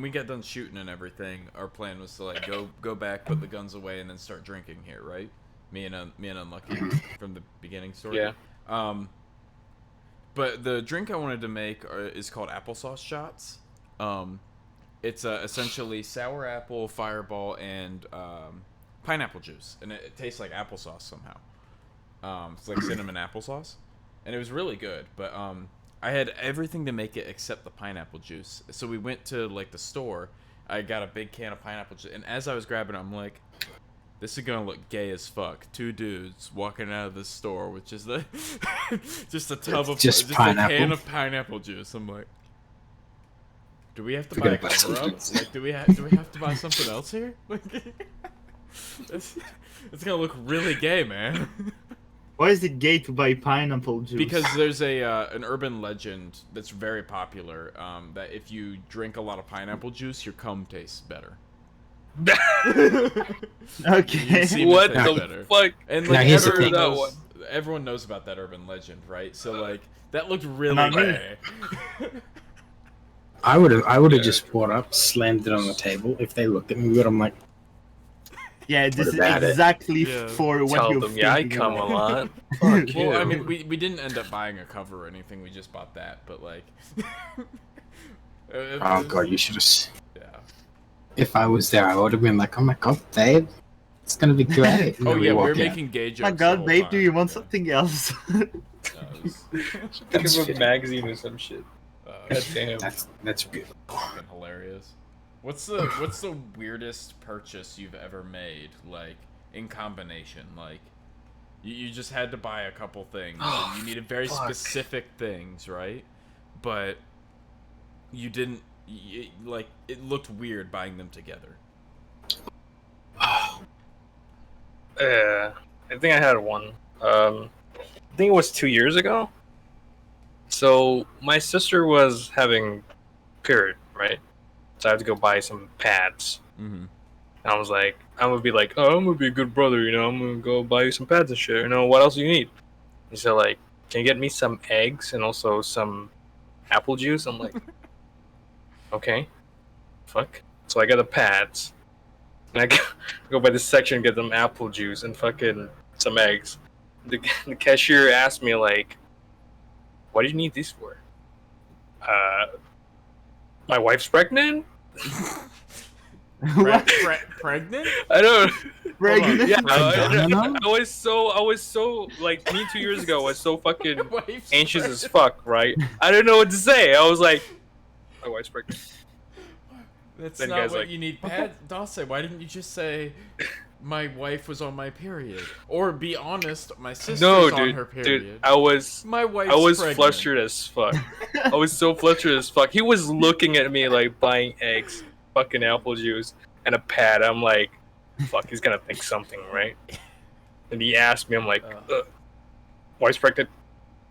we got done shooting and everything, our plan was to like go back, put the guns away, and then start drinking here, right? Me and Unlucky from the beginning story. Yeah. But the drink I wanted to make is called applesauce shots. It's essentially sour apple, fireball, and pineapple juice, and it tastes like applesauce somehow. It's like cinnamon applesauce, and it was really good. But I had everything to make it except the pineapple juice. So we went to like the store. I got a big can of pineapple juice, and as I was grabbing it, I'm like, "This is gonna look gay as fuck." 2 dudes walking out of the store with just the just a tub of Just a pineapple. can of pineapple juice. I'm like, do we have to Forget buy a about cover up? something. Like, do we have to buy something else here? Like, it's gonna look really gay, man. Why is it gay to buy pineapple juice? Because there's an urban legend that's very popular that if you drink a lot of pineapple juice, your cum tastes better. Okay. You seem to What think the better. fuck? And Now, like here's the everyone thing. knows, everyone knows about that urban legend, right? So like that looked really Not me. gay. I would have Yeah. just brought up, slammed it on the table. If they looked at me weird, I'm like, Yeah, this is about it? exactly Yeah. for what Tell you're them, yeah, I thinking come a about. lot. Fuck you. Well, I mean, we didn't end up buying a cover or anything. We just bought that, but like. oh god, you should have. Yeah. If I was there, I would have been like, oh my god, babe, it's gonna be great. And Oh then yeah, we walk were out. making gay jokes. My the God, whole babe, time. do you want Yeah. something else? It was Think That's of a fitting. magazine or some shit. God damn. That's good. fucking hilarious. What's the weirdest purchase you've ever made? Like in combination, like you just had to buy a couple things. And you needed very fuck. specific things, right? But you didn't. Like it looked weird buying them together. I think I had one. I think it was 2 years ago. So my sister was having period, right? So I had to go buy some pads. Mm-hmm. And I was like, I'm gonna be like, oh, I'm gonna be a good brother, you know. I'm gonna go buy you some pads and shit. You know, what else do you need? He said like, can you get me some eggs and also some apple juice? I'm like, okay, fuck. So I got the pads. And I go by this section, get them apple juice and fucking some eggs. The cashier asked me like, "What do you need these for?" My wife's pregnant. What? Pregnant? I don't. Pregnant? Yeah, Pregnant? I was so like me 2 years ago. I was so fucking Wife's anxious as pregnant. fuck, right? I didn't know what to say. I was like, "My wife's pregnant." That's Then not guy's what like, you need. Pat Dawson, why didn't you just say my wife was on my period? Or be honest, my sister's No, on dude, her period. dude, I was Pregnant. flustered as fuck. I was so flustered as fuck. He was looking at me like buying eggs, fucking apple juice, and a pad. I'm like, fuck, he's gonna think something, right? And he asked me, I'm like, wife's pregnant?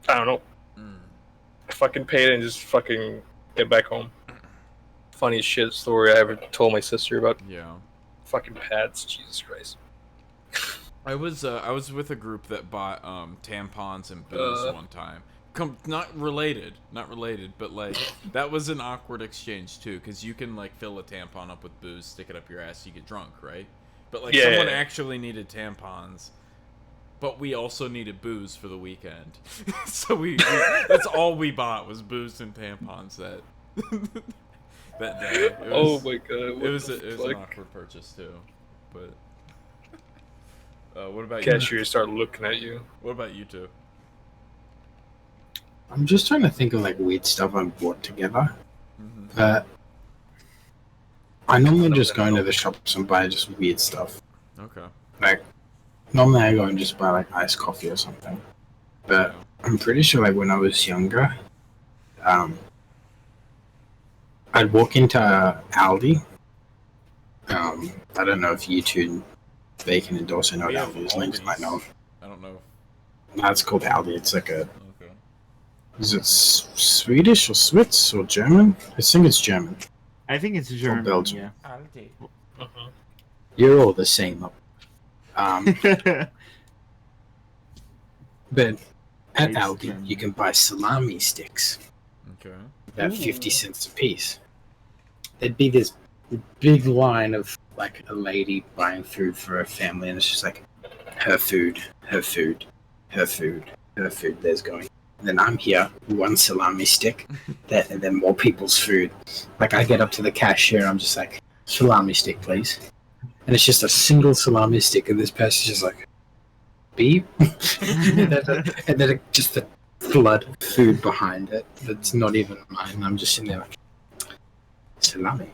I don't know. I fucking paid it and just fucking get back home. Funniest shit story I ever told my sister about Yeah. fucking pads. Jesus Christ. I was with a group that bought tampons and booze one time. Not related, but like that was an awkward exchange too, because you can like fill a tampon up with booze, stick it up your ass, you get drunk, right? But like someone actually needed tampons, but we also needed booze for the weekend, so we that's all we bought was booze and tampons that day. Oh my god. It was an awkward purchase too, but. What about Cashier start looking at you. What about you two? I'm just trying to think of like weird stuff I've bought together. Mm-hmm. I normally just go into the shops and buy just weird stuff. Okay. Like normally I go and just buy like iced coffee or something. But I'm pretty sure like when I was younger, I'd walk into Aldi. I don't know if you two they can endorse. I know what Yeah, Aldi is. Links might know. I don't know. No, it's called Aldi. It's like a. Okay. Is it Swedish or Swiss or German? I think it's German. I think it's German. Belgium. Yeah. You're all the same. But at It's Aldi, German. you can buy salami sticks. Okay. About 50 cents a piece. There'd be this big line of like a lady buying food for her family, and it's just like her food, her food, her food, her food. There's going. And then I'm here, one salami stick, and then more people's food. Like I get up to the cashier, I'm just like, salami stick, please. And it's just a single salami stick, and this person's just like, beep. and then just the flood of food behind it that's not even mine. I'm just sitting there like, salami.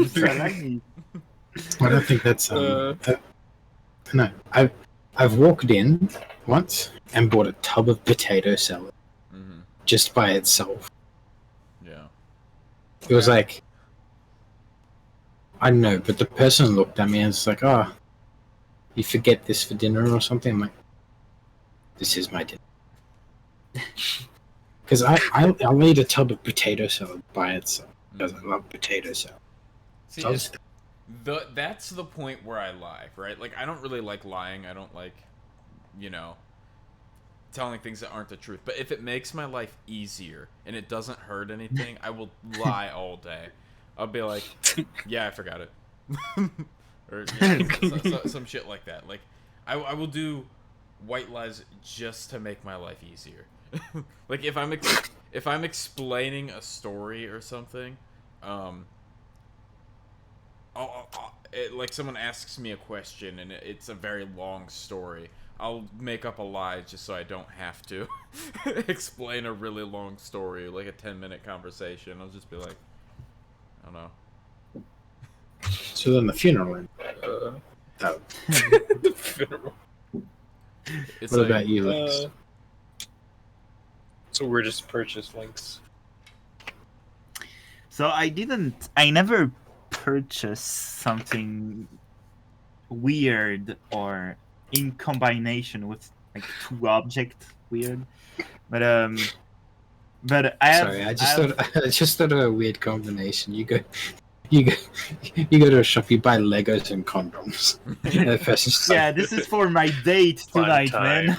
Salami. I don't think that's no. I've walked in once and bought a tub of potato salad Mm-hmm. just by itself. Yeah. It was like I don't know, but the person looked at me and was like, "Oh, you forget this for dinner or something?" I'm like, "This is my dinner." Because I'll eat a tub of potato salad by itself because I love potato salad. See, So That's the point where I lie, right? Like, I don't really like lying. I don't like, telling things that aren't the truth. But if it makes my life easier and it doesn't hurt anything, I will lie all day. I'll be like, yeah, I forgot it. Or some shit like that. Like, I will do white lies just to make my life easier. Like, if I'm explaining a story or something, like someone asks me a question and it's a very long story, I'll make up a lie just so I don't have to explain a really long story, like a 10-minute conversation. I'll just be like, I don't know. So then the funeral. The funeral. It's What like, about you, Lex? So we're just purchase links. So I never purchased something weird or in combination with like two objects weird, but I have. Sorry, I just thought of a weird combination. You go to a shop, you buy Legos and condoms. And the person's Yeah, like, this is for my date Fun tonight, time. man.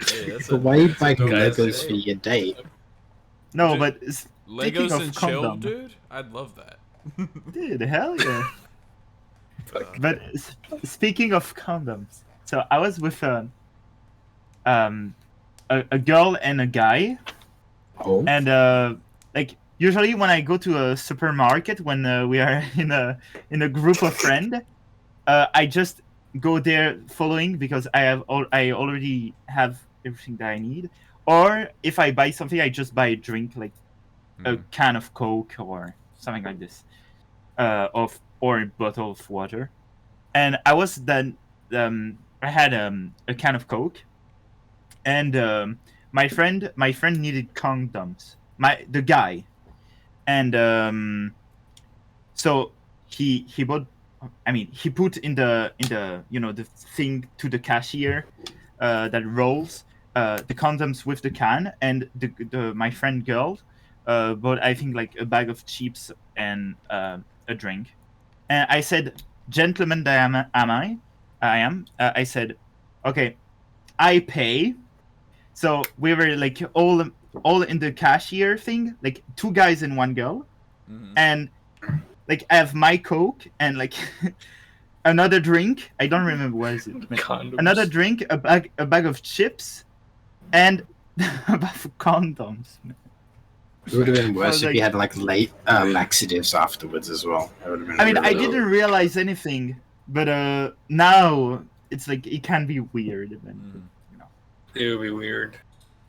hey, but why are you that's a buying dope ass Legos date. for your date? No, Dude, but speaking Legos of and chill, condom, dude. I'd love that. dude, hell yeah. Fuck. But speaking of condoms, so I was with a girl and a guy, Oh, and like usually when I go to a supermarket when we are in a group of friends, I just go there following because I already have everything that I need. Or if I buy something, I just buy a drink, like a can of Coke or something like this, or a bottle of water. And I was then I had a can of Coke, and my friend needed condoms. The guy, and so he bought. I mean, he put in the the thing to the cashier that rolls the condoms with the can, and my friend girl bought, I think, like a bag of chips and a drink. And I said, "Gentleman that I am." I said, "Okay, I pay." So we were like all in the cashier thing, like two guys and one girl, and like I have my Coke and like another drink. I don't remember what is it. Condoms. Another drink, a bag of chips, and a bag of condoms. it would have been worse was if like- you had like late laxatives afterwards as well. That would have been. I mean, I really- didn't realize anything, but now it's like it can be weird. And, It would be weird.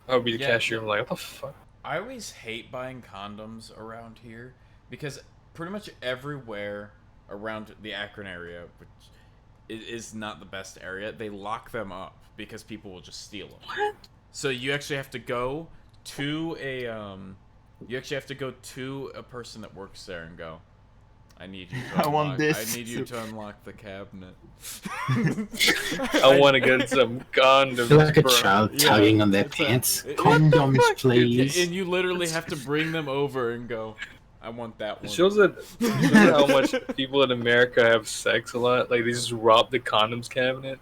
I would be the Yeah. cashier. I'm like, what the fuck? I always hate buying condoms around here because pretty much everywhere around the Akron area, which is not the best area, they lock them up because people will just steal them. What? So you actually have to go to a person that works there and go, I need you to I want unlock, this I need you to- to unlock the cabinet. I want to get some condoms, They're like a bro. child Yeah, tugging on their it's a- pants. it- Condoms, And please. you literally have to bring them over and go, I want that It one. shows that how much people in America have sex a lot. Like they just rob the condoms cabinet,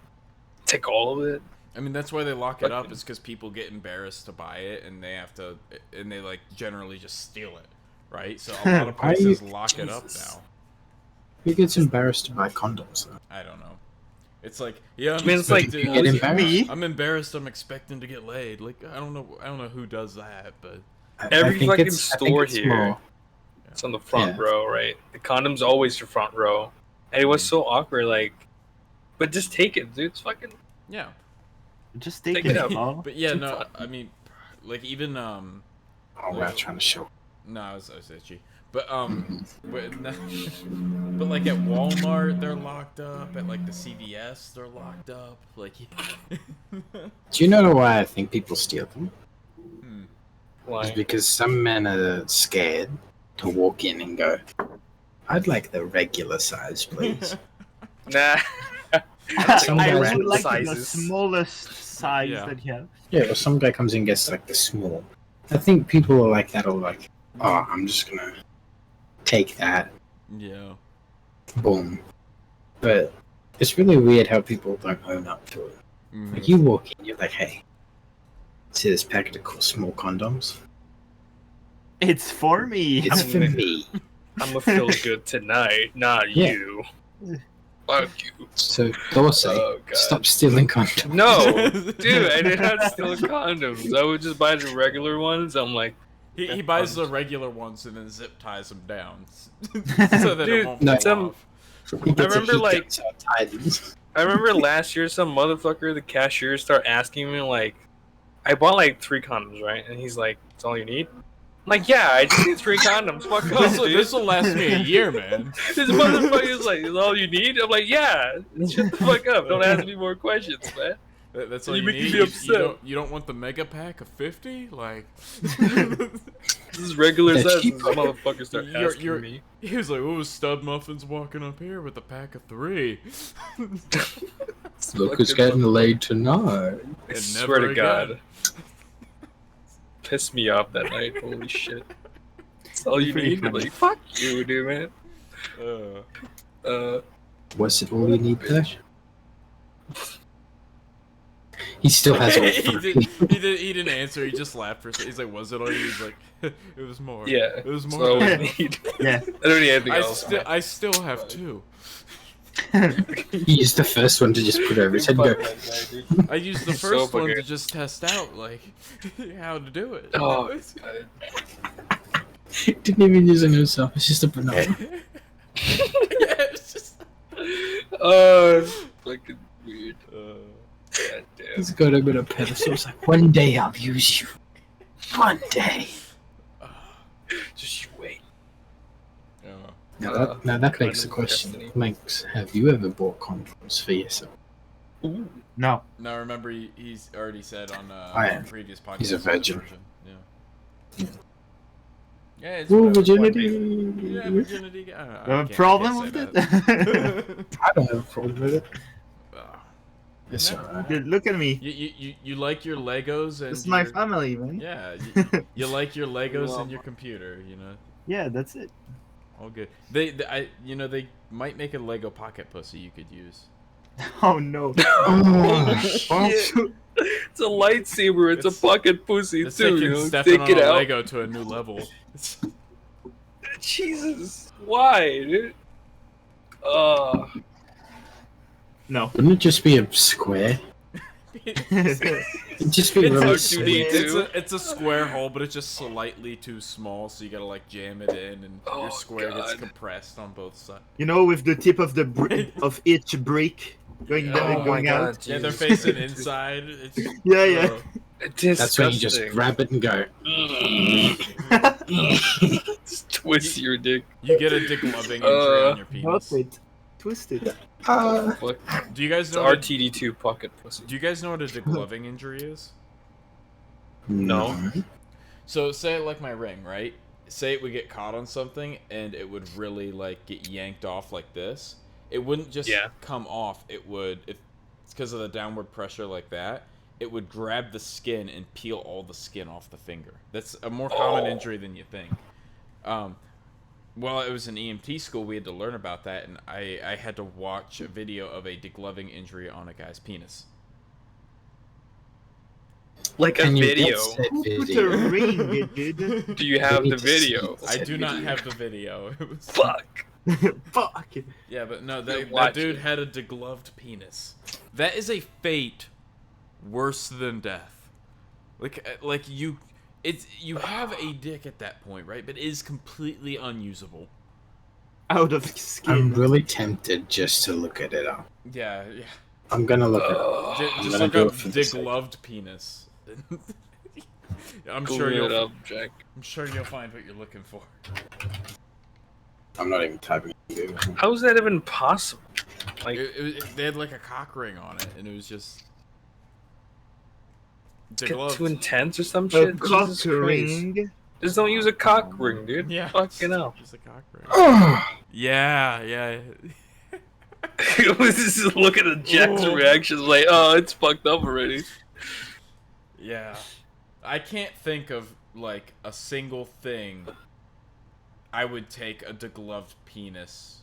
take all of it. I mean, that's why they lock it up, is because people get embarrassed to buy it, and they like generally just steal it, right? So a lot of Why are places you- lock it up Jesus. now. Who gets embarrassed to buy condoms? Though? I don't know. It's like, yeah, I mean, it's like- expecting- You get embarrassed? Me? I'm embarrassed. I'm expecting to get laid. Like, I don't know who does that, but Every I think fucking it's- I think store it's here. more- It's on the front Yeah. row, right? The condom's always your front row, and it was so awkward. Like, but just take it, dude. It's fucking. yeah. Just take Take it it out. Paul. But yeah, Too no, fun. I mean, like even Oh, we're trying to show. no, I was itchy. But but like at Walmart they're locked up. At like the CVS they're locked up. Like, Do you know why I think people steal them? It's Why? because some men are scared to walk in and go, I'd like the regular size, please. Nah. Some I guys would like the sizes. smallest size Yeah. that you have. Yeah, or some guy comes in and gets like the small. I think people are like that, or like, oh, I'm just gonna take that. yeah. boom. But it's really weird how people don't own up to it. Mhm. Like, you walk in, you're like, hey, see this packet of small condoms? It's for me. It's for me. I'm gonna feel good tonight, not Yeah. you. Fuck you. So, Dorsey, Oh, God. stop stealing condoms. No, dude, I didn't have to steal condoms. I would just buy the regular ones. I'm like, He buys the regular ones and then zip ties them down so that Dude, it won't no, fall off. He gets remember, a like- Titans. I remember last year some motherfucker, the cashier, started asking me like, I bought like 3 condoms, right? And he's like, "That's all you need?" I'm like, "Yeah, I just need 3 condoms. Fuck off, dude." This will last me a year, man. This motherfucker's like, "Is all you need?" I'm like, "Yeah, shut the fuck up. Don't ask me more questions, man." That's all You you make me need. upset. You don't want the mega pack of 50? Like, This is regular That's size. This cheap. motherfucker started asking you're- me. he was like, "Oh, Stud Muffin's walking up here with a pack of 3." Look who's getting laid tonight. I And swear never to God. again. Pissed me off that night. Holy shit. That's all you Pretty need? I'm funny. like, fuck you, dude, man. Was it all you need, Persh? He still has all three. He didn't answer. He just laughed for a second. He's like, "Was it all you?" He's like, "It was more. Yeah. it was That's more." all than we that." need. Yeah. I don't need anything else. I still have 2. He used the first one to just put over his head and go, Fuck that guy, dude. I used the So first one to fucking- just test out like how to do it. Oh, didn't even use it himself, it's just a banana. Yeah, it's just. it's fucking weird. God damn. He's got him in a pedestal. It's like, one day I'll use you. One day. Just you wait. Now that begs the Condom question. destiny. Manx, have you ever bought condoms for yourself? Ooh. No. No, remember he's already said on I am. previous podcast. He's a virgin. Yeah. Yeah, it's Ooh, whatever. virginity. Yeah, virginity. I You have a problem with it? I don't have a problem with it. Ah. It's Yeah. alright. Dude, look at me. You like your Legos and This is my your- family, man. Yeah, you like your Legos Well, and your computer, you know. Yeah, that's it. All good. They might make a Lego pocket pussy you could use. Oh no. Oh, Shit. It's a lightsaber. It's a It's- pocket pussy It's too. taking You know? Stefan Take on it a out. Lego to a new level. Jesus, why, dude? No. wouldn't it just be a square? It'd just be It's really a- square. it's a square hole, but it's just slightly too small, so you gotta like jam it in, and Oh, your square gets God. compressed on both sides. You know, with the tip of the of each brick going Oh going my out. God. Yeah, they're Jesus facing Christ. inside. It's, Yeah, yeah. That's when you just grab it and go. Just twist your dick. you get a dick loving injury on your Not penis. it. Twist it. Fuck. Do you guys It's know? What, RTD2 pocket pussy. do you guys know what a dick loving injury is? No. So say like my ring, right? Say it would get caught on something and it would really like get yanked off like this. It wouldn't just Yeah. come off. It would, if it's because of the downward pressure like that, it would grab the skin and peel all the skin off the finger. That's a more common Oh. injury than you think. Well, it was in EMT school. We had to learn about that, and I had to watch a video of a degloving injury on a guy's penis. Like a Can you video. get said Who put a video? ring, dude? Do you have need the to see video? it. I Said do not video. have the video. It was, Fuck. Fuck. yeah, but no, Yeah, that watch dude it. had a degloved penis. That is a fate worse than death. Like you have a dick at that point, right? But it is completely unusable. Out of I'm skin. really tempted just to look at it up. Yeah, yeah. I'm gonna look it up. Oh, Just gonna look do up it for the sake. degloved penis. I'm Google sure it you'll. up, Jack. I'm sure you'll find what you're looking for. I'm not even typing it. How is that even possible? Like, They had like a cock ring on it, and it was just get degloved. too intense or some A shit? cock Jesus Christ. ring. Just don't use a cock ring, dude. Yeah, Fucking hell. Just a cock ring. Oh, Yeah, yeah. Just look at Jack's Oh. reactions like, oh, it's fucked up already. Yeah. I can't think of like a single thing I would take a degloved penis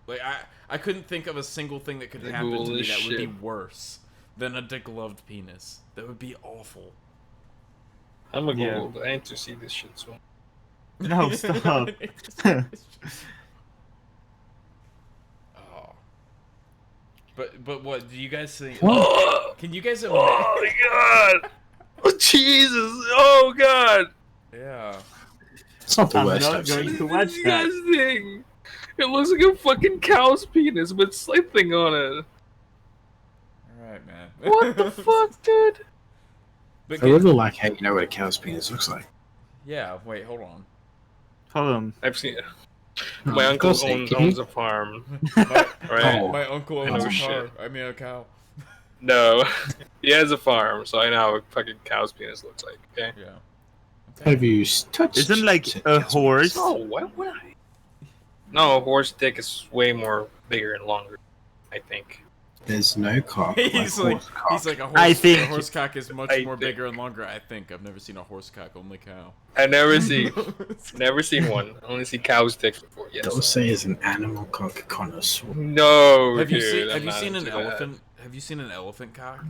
Like I couldn't think of a single thing that could happen Google to me this that would be shit. worse than a degloved penis. That would be awful. I'm a Yeah. Google. I need to see this shit soon. No, stop. Oh. But what do you guys think? Oh, Can you guys? oh my god! Oh Jesus! Oh god! Yeah. It's not the I'm worst not I've going seen. to watch This that. guy's thing. It looks like a fucking cow's penis with something on it. All right, man. What the fuck, dude? But I really like how you know what a cow's penis looks like. yeah. Wait. Hold on. Hold on. I've seen it. No, My of uncle course they owns can. a farm. My, Right? Oh. my uncle I owns know a car. shit. I mean a cow. No, he has a farm, so I know how a fucking cow's penis looks like. Okay. Yeah. Have you touched? Isn't like said a cow's horse? No, why would I? No, a horse dick is way more bigger and longer. I think. penis? There's no cock. He's like horse cock. he's like a horse. I think- a horse cock is much I more think- bigger and longer. I think I've never seen a horse cock, only cow. I never seen one. I only see cow's dicks before. Yes. Don't say is an animal cock connoisseur. No, Have you dude, seen I'm Have you not seen an into that. elephant? Have you seen an elephant cock?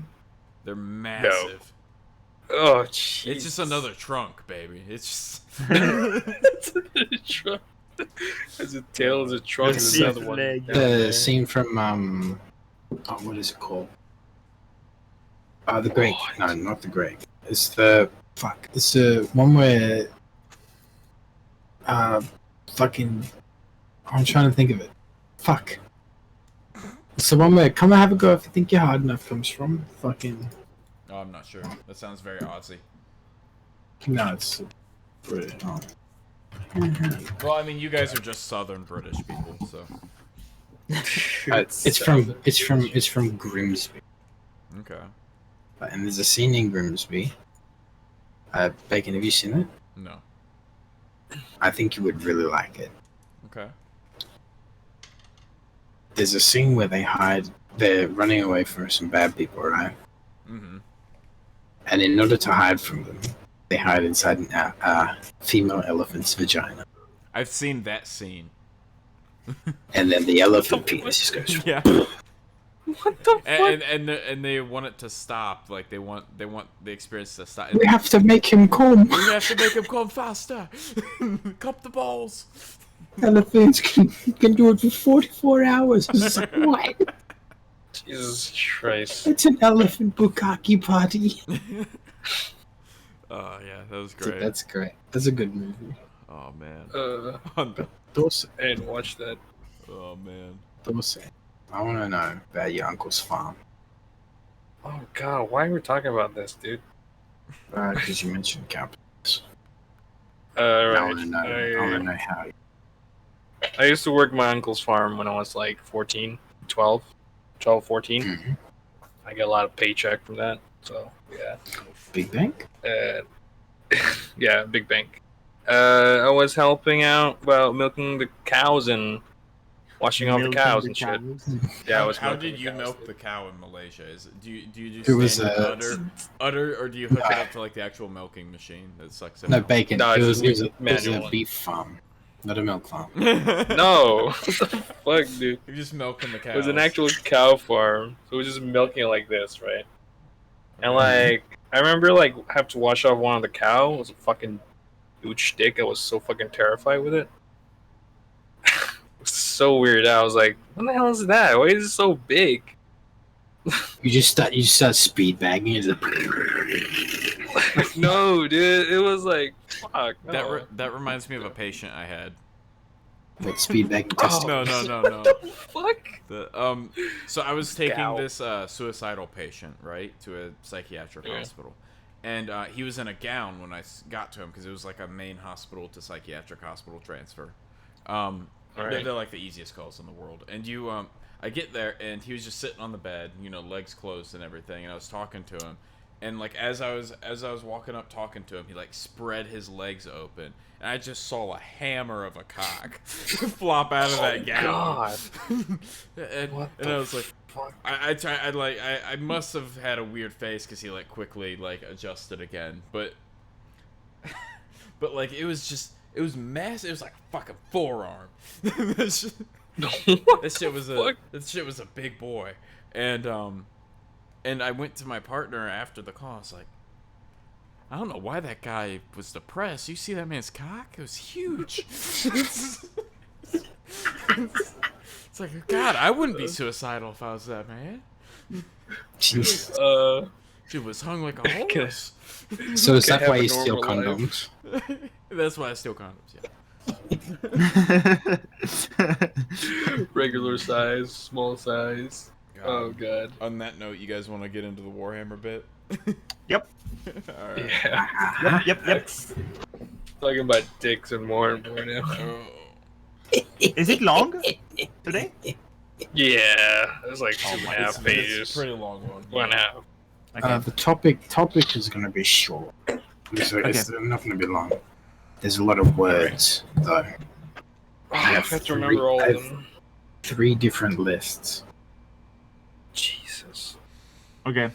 They're massive. Oh, jeez. It's just another trunk, baby. It's just. It's a trunk. As a tail, as a trunk, It's as another the one. leg. down The there. scene from oh, what is it called? The Greek. What? No, not the Greek. It's the fuck. It's the one where fucking. I'm trying to think of it. Fuck. It's the one where "Come and have a go if you think you're hard enough" comes from. Fucking. Oh, I'm not sure. That sounds very Aussie. No, it's British. Oh. Well, I mean, you guys are just Southern British people, so. It's from Grimsby. Okay. And there's a scene in Grimsby. Bacon, have you seen it? No. I think you would really like it. Okay. There's a scene where they're running away from some bad people, right? Mm-hmm. And in order to hide from them, they hide inside a female elephant's vagina. I've seen that scene. And then the elephant penis just goes. Yeah. What the fuck? And they want it to stop. Like they want the experience to stop. We have to make him come. We have to make him come faster. Cup the balls. Elephants can do it for 44 hours. It's like, what? Jesus Christ. It's an elephant bukkake party. Oh yeah, that was great. That's great. That's a good movie. Oh man. Dorset. I didn't watch that. Oh man. Dorset. I want to know about your uncle's farm. Oh god, why are we talking about this, dude? Because you mentioned capitals. I Right. want to know. I want to know how. I used to work my uncle's farm when I was like 14, 14. Mhm. I get a lot of paycheck from that, so yeah. Big Bank? Yeah, big bank. I was helping out about milking the cows and washing off the Milking cows the and shit. cows. Yeah, I was How milking did the you cows. milk the cow in Malaysia? Is it, do you It just was, stand udder, or do you hook it up to like the actual milking machine that sucks it No, out? bacon. No, it it's was just a manual. beef farm, not a milk farm. No, what the fuck, dude? You're just milking the cows. It was an actual cow farm, so we were just milking it like this, right? And like, I remember like have to wash off one of the cow. It was a fucking huge stick. I was so fucking terrified with it. It was so weird. I was like, "What the hell is that? Why is it so big?" You just start speed bagging. It's No, dude, it was like, fuck. No. That reminds me of a patient I had. like speed bagging Oh, testing. No. What the fuck? So I was taking Cow. this suicidal patient, right, to a psychiatric Yeah. hospital. And he was in a gown when I got to him because it was like a main hospital to psychiatric hospital transfer. Alright. They're like the easiest calls in the world. And I get there and he was just sitting on the bed, legs closed and everything. And I was talking to him, and like as I was walking up talking to him, he like spread his legs open, and I just saw a hammer of a cock flop out of that gown. God. and What I was like, fuck? I must have had a weird face because he like quickly like adjusted again, but like it was massive. It was like a fucking forearm. This shit was a big boy, and I went to my partner after the call. I was like, I don't know why that guy was depressed. You see that man's cock? It was huge. It's like, God, I wouldn't be suicidal if I was that man. Jesus. Dude was hung like a horse. So is that have why a you steal normal condoms? That's why I steal condoms. Yeah. Regular size, small size. God. Oh god. On that note, you guys want to get into the Warhammer bit? Yep. All right. Yeah. Yep. Talking about dicks and more now. Oh. Is it long today? Yeah, it was like Oh 2.5 my, it's a pages. pretty long one. 1.5. Okay. The topic is going to be short. It's not going to be long. There's a lot of words, though. I have to remember all I of have them. 3 different lists. Jesus. Okay.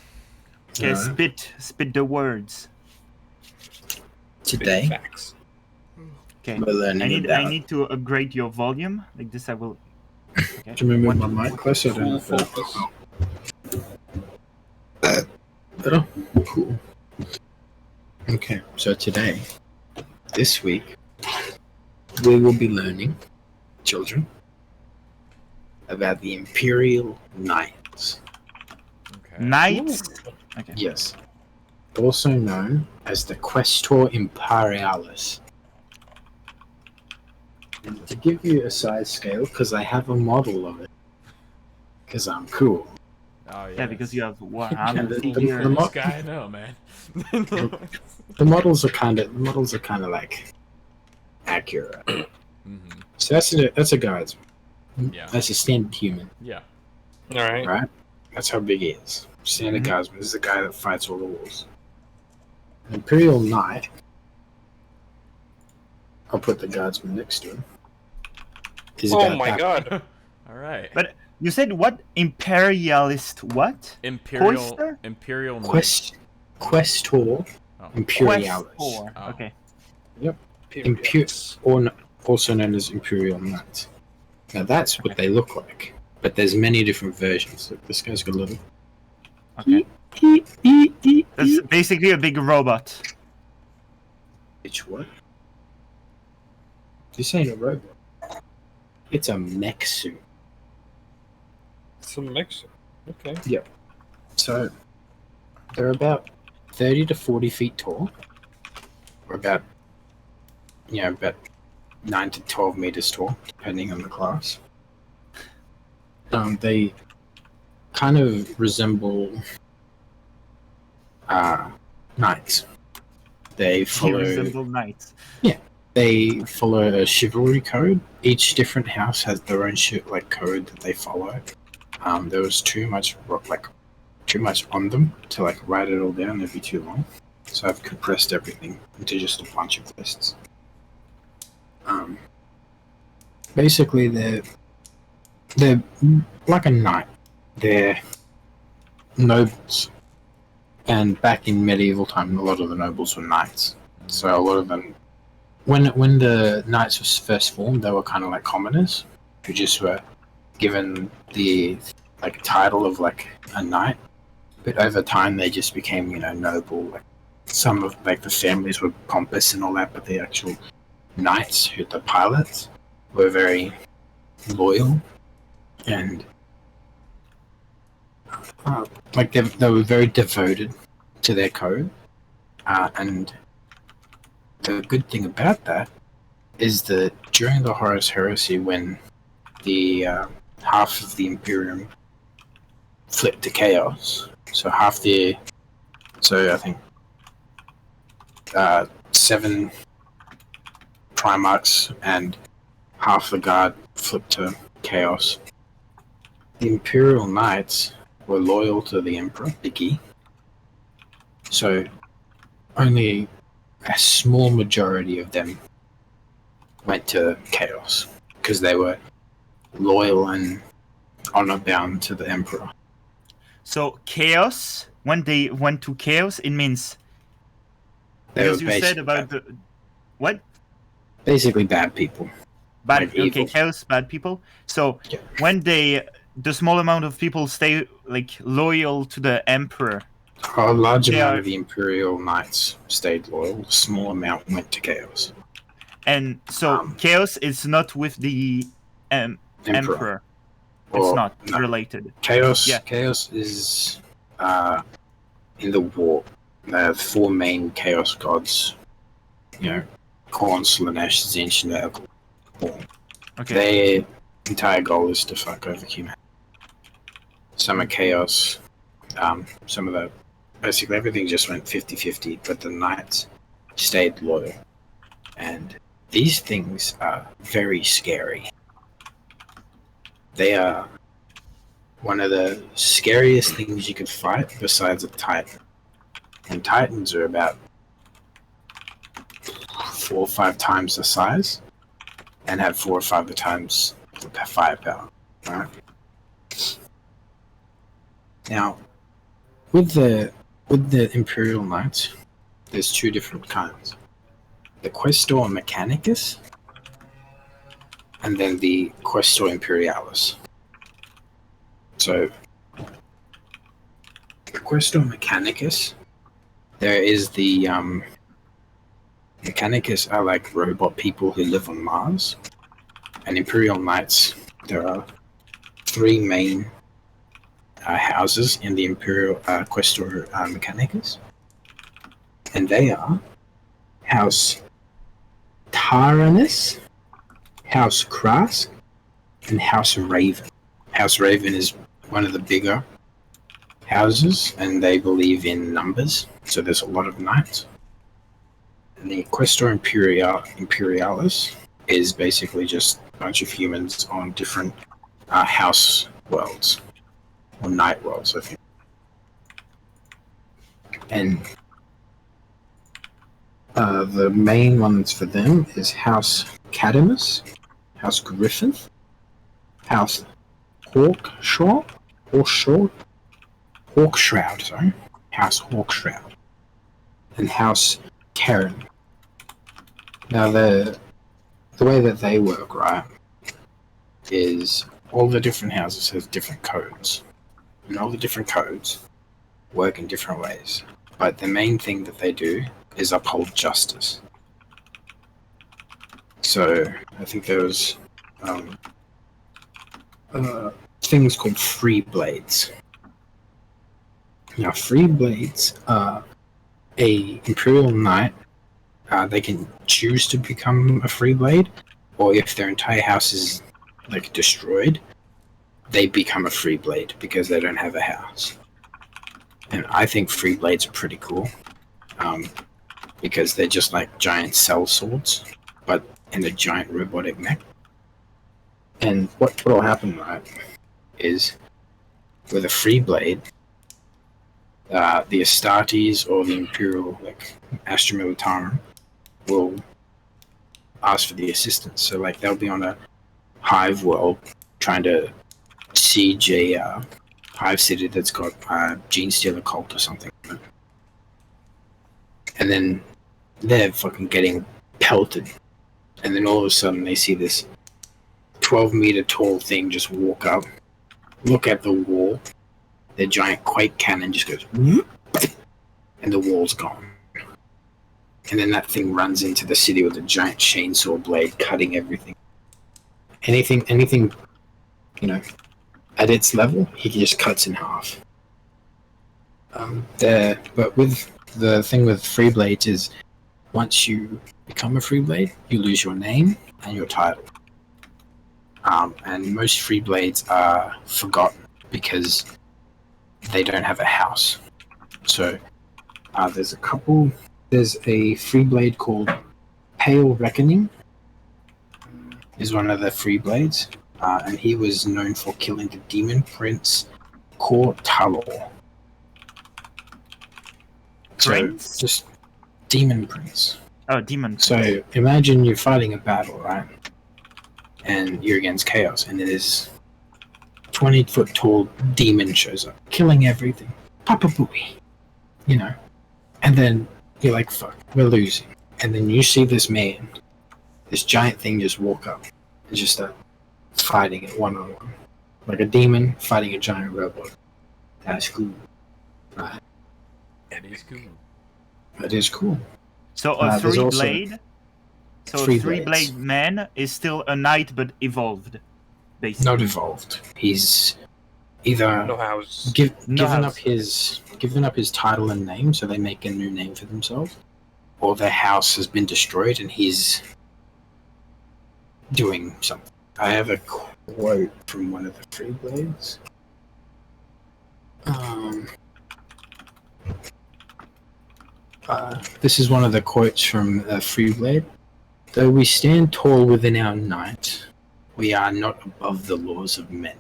Okay. Spit the words. Today, Facts. Okay. we're learning about... I need to upgrade your volume. Like this, I will. Okay. Do you remember my mic closer? Full focus. Better? Cool. Okay, so today, this week, we will be learning, children, about the Imperial Knights. Okay. Knights. Okay. Yes. Also known as the Questor Imperialis. And to give you a size scale, because I have a model of it, because I'm cool. Oh, Yeah, because you have what? Yeah, the This mo- guy, I know, man. The models are kind of like accurate. Mm-hmm. So that's a guide. Yeah. That's a standard human, Yeah. Alright. right? That's how big he is. Standard Mhm. guardsman. This is the guy that fights all the wars. An Imperial Knight. I'll put the guardsman next to him. Is Oh about my that. god. All right. But you said what? Imperialist what? Imperial Questor Oh. Imperialis. Questor. Oh. Okay. Also known as Imperial Knights. Now that's what they look like. But there's many different versions. Look, this guy's got a little... Okay. That's basically a big robot. It's what? This ain't a robot. It's a mech suit. It's a mixer. Okay. So, they're about 30 to 40 feet tall. Or about 9 to 12 meters tall, depending on the class. They kind of resemble knights. They You follow... resemble knights. They follow a chivalry code. Each different house has their own code that they follow. There was too much on them to write it all down. It'd be too long, so I've compressed everything into just a bunch of lists. Basically, they're like a knight. They're nobles, and back in medieval time, a lot of the nobles were knights. So a lot of them. When the knights was first formed, they were kind of like commoners who just were given the title of a knight. But over time, they just became noble. Some of the families were pompous and all that, but the actual knights, the pilots, were very loyal and they were very devoted to their code, and the good thing about that is that during the Horus Heresy, when the half of the Imperium flipped to chaos, so I think 7 Primarchs and half the Guard flipped to chaos. The Imperial Knights were loyal to the Emperor, Big E, so only a small majority of them went to chaos because they were loyal and honor bound to the Emperor. So chaos. When they went to chaos, it means They were because you said about the what? basically bad people. bad. Like Okay, evil. chaos, bad people. So Yeah. when the small amount of people stay like loyal to the emperor. A large They amount are- of the Imperial Knights stayed loyal. A small amount went to chaos. And so chaos is not with the emperor. It's Or not no. related. Chaos. Yeah. Chaos is in the war. The 4 main chaos gods. You know, Khorne, Slaanesh, Tzeentch, and Urkel. Okay. Their entire goal is to fuck over humanity. Some are chaos. Some of the basically everything just went 50-50, but the knights stayed loyal. And these things are very scary. They are one of the scariest things you could fight besides a titan. And titans are about 4 or 5 times the size and have 4 or 5 times the firepower. Right? Now, with the Imperial Knights, there's 2 different kinds. The Questor Mechanicus and then the Questor Imperialis. So, the Questor Mechanicus, there is the Mechanicus are like robot people who live on Mars. And Imperial Knights, there are 3 main houses in the Imperial Questor Mechanicus. And they are House Taranis, House Krask, and House Raven. House Raven is one of the bigger houses, and they believe in numbers, so there's a lot of knights. And the Questor Imperialis is basically just a bunch of humans on different house worlds, or night worlds, I think. And the main ones for them is House Cadamus, House Griffin, House Hawkshroud, House Hawkshroud, and House Karen. Now the way that they work, right, is all the different houses have different codes, and all the different codes work in different ways. But the main thing that they do is uphold justice. So I think there was things called free blades. Now, free blades are a Imperial Knight. They can choose to become a free blade, or if their entire house is like destroyed, they become a free blade because they don't have a house. And I think free blades are pretty cool, because they're just like giant cell swords, but in a giant robotic mech. And what will happen, right, is with a free blade, the Astartes or the Imperial, like Astra Militarum, will ask for the assistance. So, like, they'll be on a hive world trying to siege a hive city that's got gene stealer cult or something. And then they're fucking getting pelted. And then all of a sudden they see this 12-meter tall thing just walk up, look at the wall. Their giant Quake Cannon just goes, whoop, and the wall's gone. And then that thing runs into the city with a giant chainsaw blade, cutting everything. Anything, you know, at its level, he just cuts in half. But with the thing with free blades is, once you become a free blade, you lose your name and your title. And most free blades are forgotten because they don't have a house. So there's a free blade called Pale Reckoning, is one of the free blades, and he was known for killing the demon prince Kor Talor. Prince? So just demon prince. Oh, demon. So imagine you're fighting a battle, right? And you're against chaos, and this 20-foot tall demon shows up, killing everything. Papa Booey. You know? And then you're like, fuck, we're losing. And then you see this man, this giant thing just walk up, It's just fighting it one-on-one. Like a demon fighting a giant robot. That's cool. Right. That is cool. That is cool. So a There's also three-blade. So three a three-blade man is still a knight, but evolved, basically. Not evolved. He's either No house. given up his title and name, so they make a new name for themselves, or their house has been destroyed and he's doing something. I have a quote from one of the Free Blades. This is one of the quotes from Free Blade. Though we stand tall within our night, we are not above the laws of men.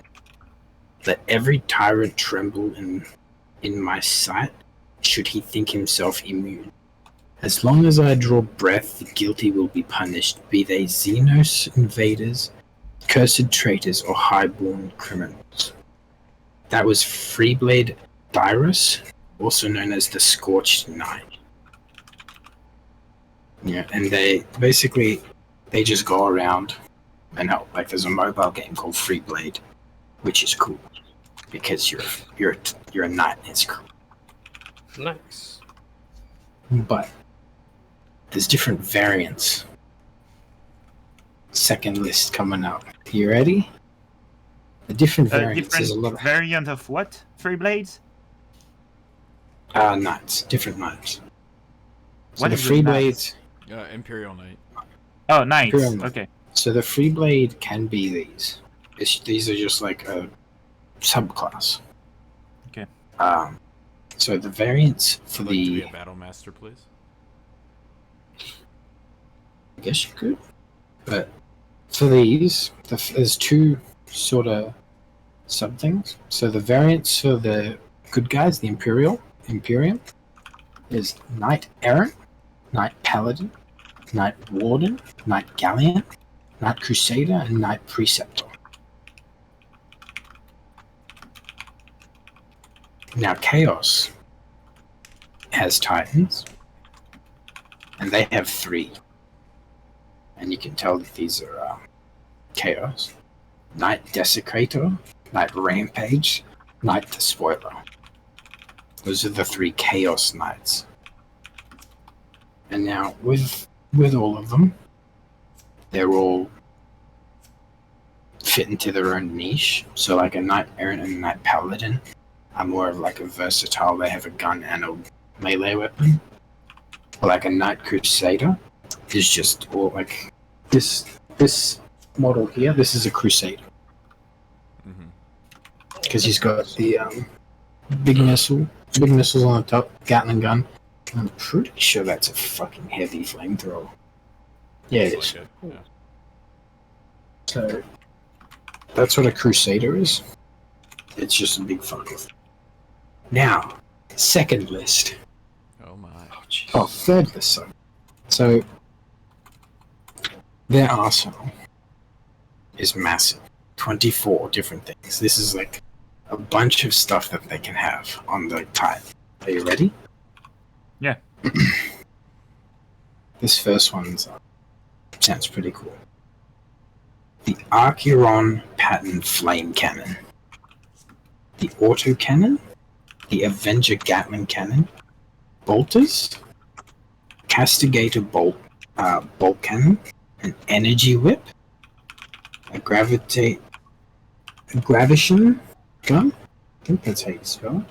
Let every tyrant tremble in my sight, should he think himself immune. As long as I draw breath, the guilty will be punished, be they Xenos invaders, cursed traitors, or highborn criminals. That was Freeblade Dyrus, also known as the Scorched Knight. Yeah, and they just go around and help. Like there's a mobile game called Freeblade, which is cool because you're a knight. And it's cool. Nice. But there's different variants. Second list coming up. You ready? The different variants. There's a lot of variant of what? Three blades? Knights. Different knights. So What the is Free a knight? Blades. Imperial Knight. Oh, knights. Imperial Knight. Okay. So the Free Blade can be these. These are just like a subclass. Okay. So the variants for Would you like to be a battle master, please? I guess you could. But for these, there's two sort of sub things. So the variants for the good guys, the Imperium, is Knight Errant, Knight Paladin, Knight Warden, Knight Gallant, Knight Crusader, and Knight Preceptor. Now Chaos has Titans, and they have 3. And you can tell that these are Chaos. Knight Desecrator, Knight Rampage, Knight Despoiler. Those are the 3 Chaos Knights. And now with all of them, they're all fit into their own niche. So like a Knight Errant and a Knight Paladin are more of like a versatile. They have a gun and a melee weapon. Or like a Knight Crusader is just all like this model here. This is a Crusader because he's got the big missiles on the top, Gatling gun. I'm pretty sure that's a fucking heavy flamethrower. Yeah, it is. Yeah. So that's what a Crusader is. It's just a big fucker. Now, second list. Oh my. Oh, third list. Sorry. So their arsenal is massive. 24 different things. This is like a bunch of stuff that they can have on the tile. Are you ready? Yeah. This first one sounds pretty cool. The Archeron Pattern Flame Cannon. The Auto Cannon. The Avenger Gatling Cannon. Bolters. Castigator Bolt Cannon. An Energy Whip. A Graviton gun. I think that's how you spell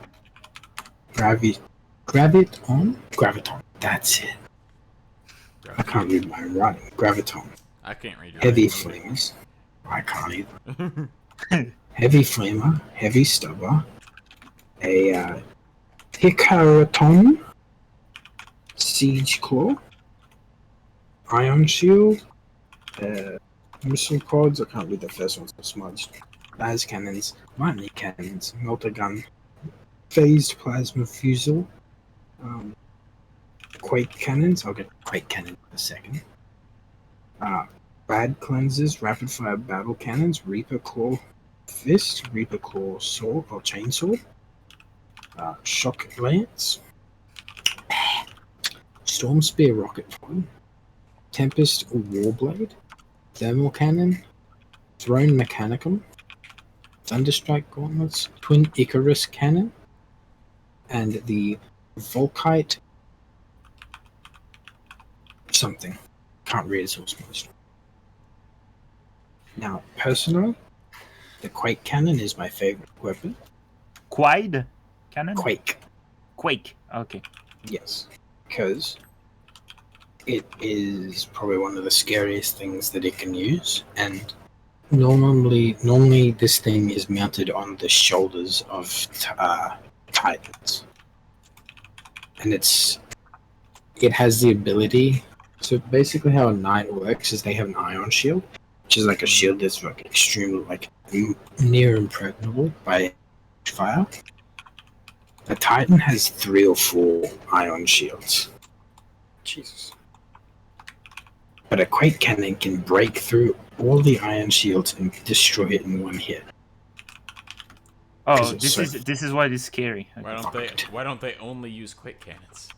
it. Graviton. That's it. I can't read my writing. Graviton. I can't read your Heavy writing. flamers. I can't either. Heavy flamer. Heavy stubber. A Hicaraton. Siege claw. Ion shield. Missile pods. I can't read the first one, so smudged. Las cannons. Lightning cannons. Melter gun. Phased plasma fusel. Quake cannons. I'll get Quake cannon in a second. Bad cleansers, rapid fire battle cannons, Reaper Claw Fist, Reaper Claw Sword or Chainsaw, Shock Lance, Storm Spear Rocket Pod, Tempest Warblade, Thermal Cannon, Throne Mechanicum, Thunderstrike Gauntlets, Twin Icarus Cannon, and the Volkite something. Can't read its source most. Now, personally, the Quake Cannon is my favorite weapon. Quide cannon? Quake, Quake. Okay. yes. Because it is probably one of the scariest things that it can use, and normally this thing is mounted on the shoulders of Titans. And it has the ability. So basically, how a knight works is they have an ion shield, which is like a shield that's like extremely near impregnable by fire. A Titan has 3 or 4 ion shields, Jesus. but a Quake Cannon can break through all the ion shields and destroy it in one hit. Oh, 'Cause it's this is why it's scary. Okay. Why don't they only use Quake Cannons?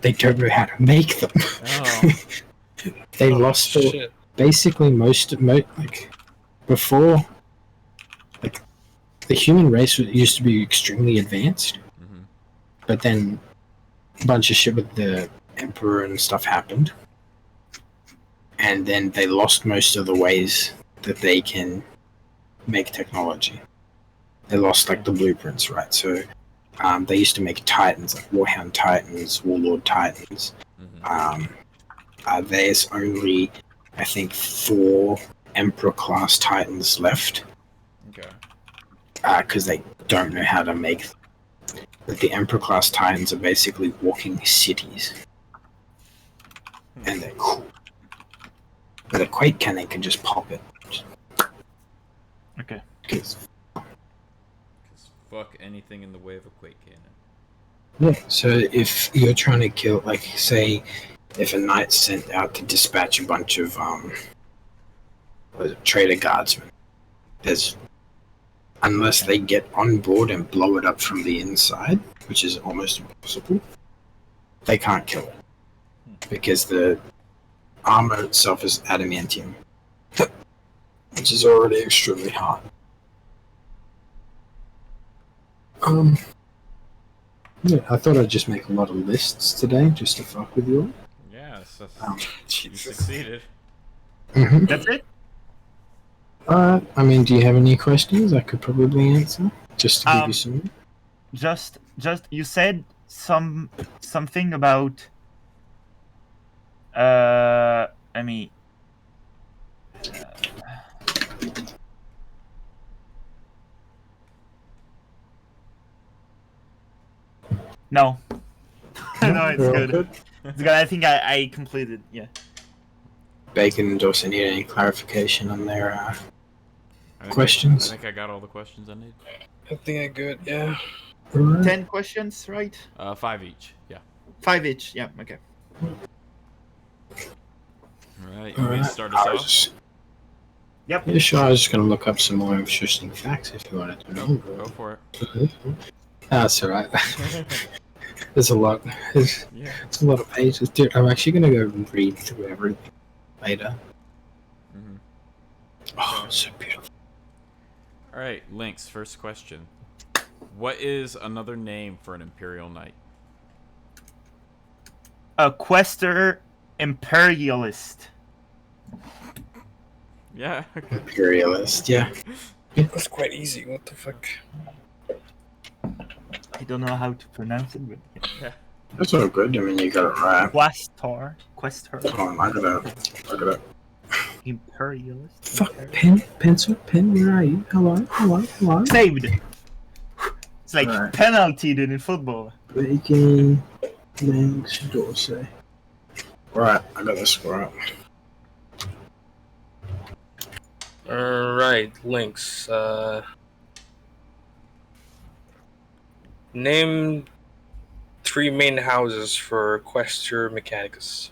They don't know how to make them. Oh. They Oh, lost all, shit. basically before, like, the human race used to be extremely advanced, Mhm. but then a bunch of shit with the emperor and stuff happened, and then they lost most of the ways that they can make technology. They lost like the blueprints, right? So they used to make Titans, like Warhound Titans, Warlord Titans. Mhm. There's only, I think, 4 Emperor class Titans left Okay. because they don't know how to make them. But the Emperor class Titans are basically walking cities, and they're cool. But a Quake Cannon can just pop it. Okay. 'Cause- Because fuck anything in the way of a Quake Cannon. yeah, so if you're trying to kill, like, say, if a knight's sent out to dispatch a bunch of traitor guardsmen, unless they get on board and blow it up from the inside, which is almost impossible, they can't kill it because the armor itself is adamantium, which is already extremely hard. Yeah, I thought I'd just make a lot of lists today just to fuck with you all. Yeah, so you Jesus. succeeded. Mm-hmm. That's it. I mean, do you have any questions I could probably answer? Just to give you some. Just you said something about I mean no. No, it's We're all good. It's good. I think I completed. Yeah. Bacon and Dawson need any clarification on their I think questions? I think I got all the questions I need. I think I'm good, yeah. Right. 10 questions, right? 5 each. Yeah. 5 each. Yeah. Okay. All right. You ready to start us I was off? just- Yep. Yeah, sure. I was just gonna look up some more interesting facts if you wanted to know. Go for it. That's alright. There's a lot. There's Yeah. a lot of pages. Dude, I'm actually gonna go and read through everything later. Mhm. Oh, so beautiful. All right, Lynx. First question. What is another name for an Imperial Knight? A Quester Imperialist. Yeah. Okay. Imperialist, yeah. That's quite easy. What the fuck? I don't know how to pronounce it, but Yeah. That's all good. I mean, you got it right. Quester Hold on, I gotta. Imperialist. Fuck, pen, pencil, pen, where are you? Hello. Saved. It's like Alright. penalty, dude, in football. Bacon, Lynx, Dorsey. Right, I got this right. Alright, links. Name 3 main houses for Quester Mechanicus.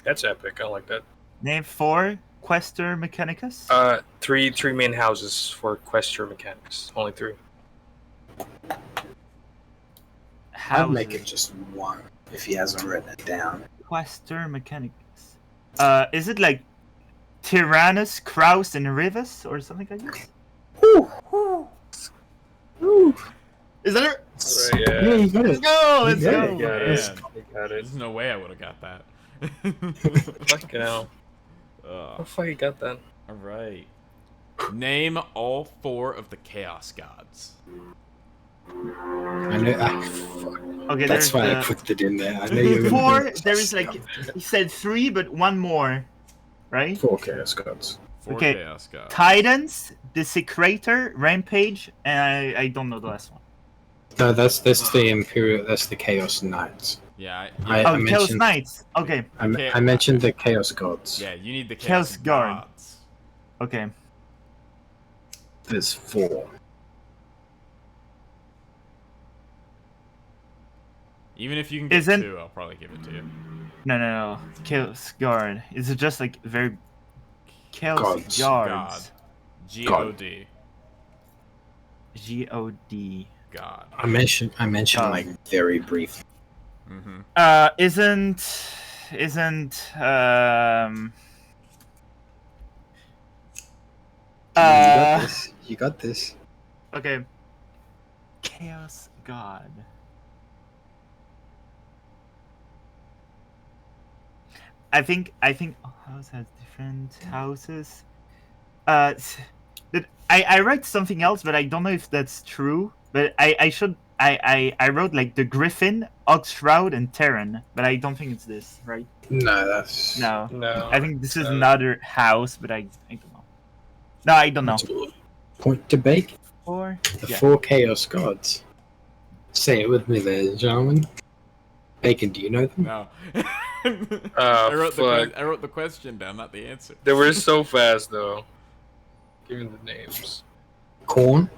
That's epic. I like that. Name 4 Quester Mechanicus. Three main houses for Quester Mechanicus. Only 3. I'd make it just one. if he hasn't written it down. Quaster mechanics. Is it like Tyrannus, Kraus, and Rivas or something like this? Is that it? Right, Yeah, yeah. you got Let's it. go! Let's Yeah, go! You got Man. it. You got it. There's no way I would have got that. Fucking hell. How the fuck you got that? All right. Name all 4 of the Chaos Gods. I know. Fuck. Okay, That's there's why I put it in there. I know you're 4. There is like he said 3, but 1 more, right? 4 Chaos Gods. 4 Okay. Chaos Gods. Titans, Desecrator, Rampage, and I don't know the last one. No, that's the Imperial. That's the Chaos Knights. Yeah. I Oh, Chaos mentioned- Knights. Okay, Okay. I mentioned the Chaos Gods. Yeah, you need the Chaos Chaos Guard. Gods. okay. There's 4. Even if you can get Isn't- 2, I'll probably give it to you. No. Chaos Guard. Is it just like very Chaos Gods. Guards? G-O-D. G-O-D. God. I mentioned God. like very brief. Mm-hmm. Isn't You got this. okay. Chaos God. I think house has different houses. I write something else, but I don't know if that's true. But I wrote like the Griffin, Oxshroud, and Terran, but I don't think it's this, right? No, that's No. No. I think this is another house, but I don't know. No, I don't know. Point to Bacon. 4? The Yeah. 4 Chaos Gods. Say it with me, ladies and gentlemen. Bacon, do you know them? No. Ah, I wrote fuck. I wrote the question down, not the answer. They were so fast though. Give me the names. Corn,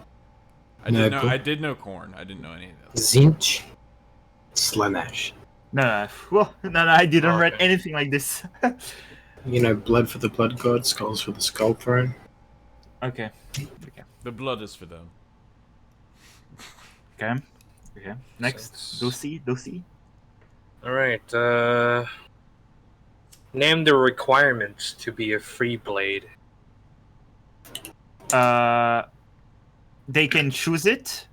I did know Corn. I didn't know any of those. Zinch, Slanesh. No, I didn't Oh, read okay. anything like this. You know, blood for the blood god, skulls for the skull throne. Okay. The blood is for them. Okay. Next, Sense. Dosi. Alright, name the requirements to be a free blade. They can choose it,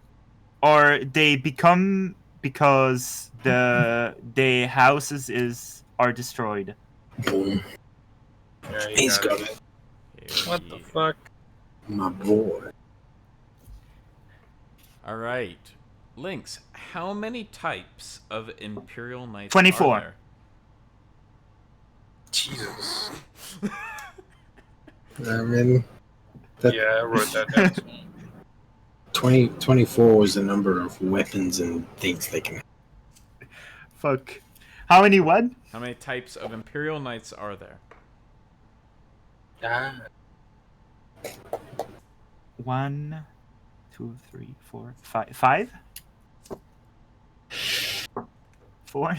or they become because the houses are destroyed. Boom. Yeah, you He's got got it. What the fuck? My boy. Alright. Lynx, how many types of Imperial Knights 24. are there? Jesus. I mean, that Yeah, I wrote that down. 24 was the number of weapons and things they can. Fuck. How many what? How many types of Imperial Knights are there? Ah. 1, 2, 3, 4, 5. 5? 4?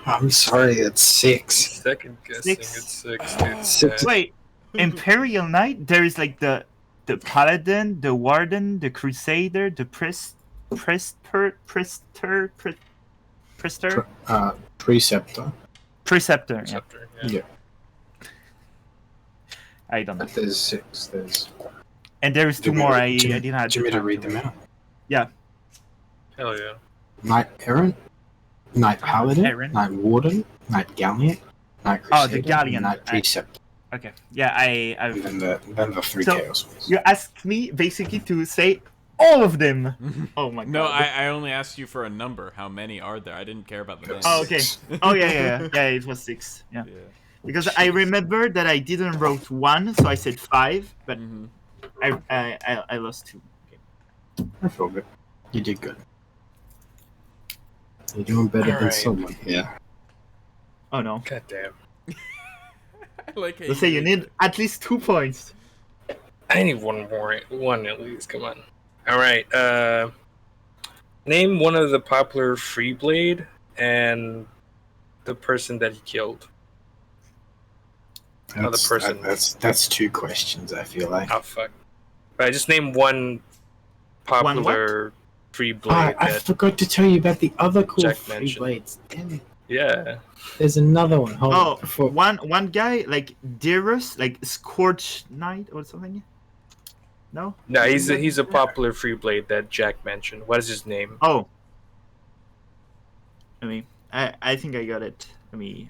I'm sorry, it's 6. Second guessing, 6. it's 6, dude. Six. Wait, Imperial Knight? There is like the Paladin, the Warden, the Crusader, the Priester. Preceptor. Preceptor. Yeah. Receptor, Yeah. I don't know. But there's 6. There's. And there is Do 2 you more. want I me didn't have Do you the want me to time read to them read. out? Yeah. Hell yeah. Knight Errant, Knight Paladin, Errant. Knight Warden, Knight Gallant, Knight Oh, Crusader, the Gallant. Knight Preceptor, Okay. Yeah. and then the 3 So, Chaos ones. You asked me basically to say all of them. Oh my god. No, I only asked you for a number. How many are there? I didn't care about the names. Oh, okay. Oh yeah. It was 6. Yeah. Yeah. Because I remember that I didn't wrote 1, so I said 5, but Mhm. I lost 2. I feel good. You did good. You're doing better than Alright. someone. Yeah. Oh no. God damn. I like how Let's say you did- need at least 2 points. I need one more. One at least. Come on. Alright, name one of the popular free blade and the person that he killed. Another person. That's 2 questions. I feel like. Oh, fuck. But I just named one popular free blade. I forgot to tell you about the other cool Jack free mentioned. blades. Damn it. Yeah. There's another one. Hold on. Oh, Before... one guy like Dearest, like Scorch Knight or something. No. No, he's a popular free blade that Jack mentioned. What is his name? Oh. I think I got it. Let me.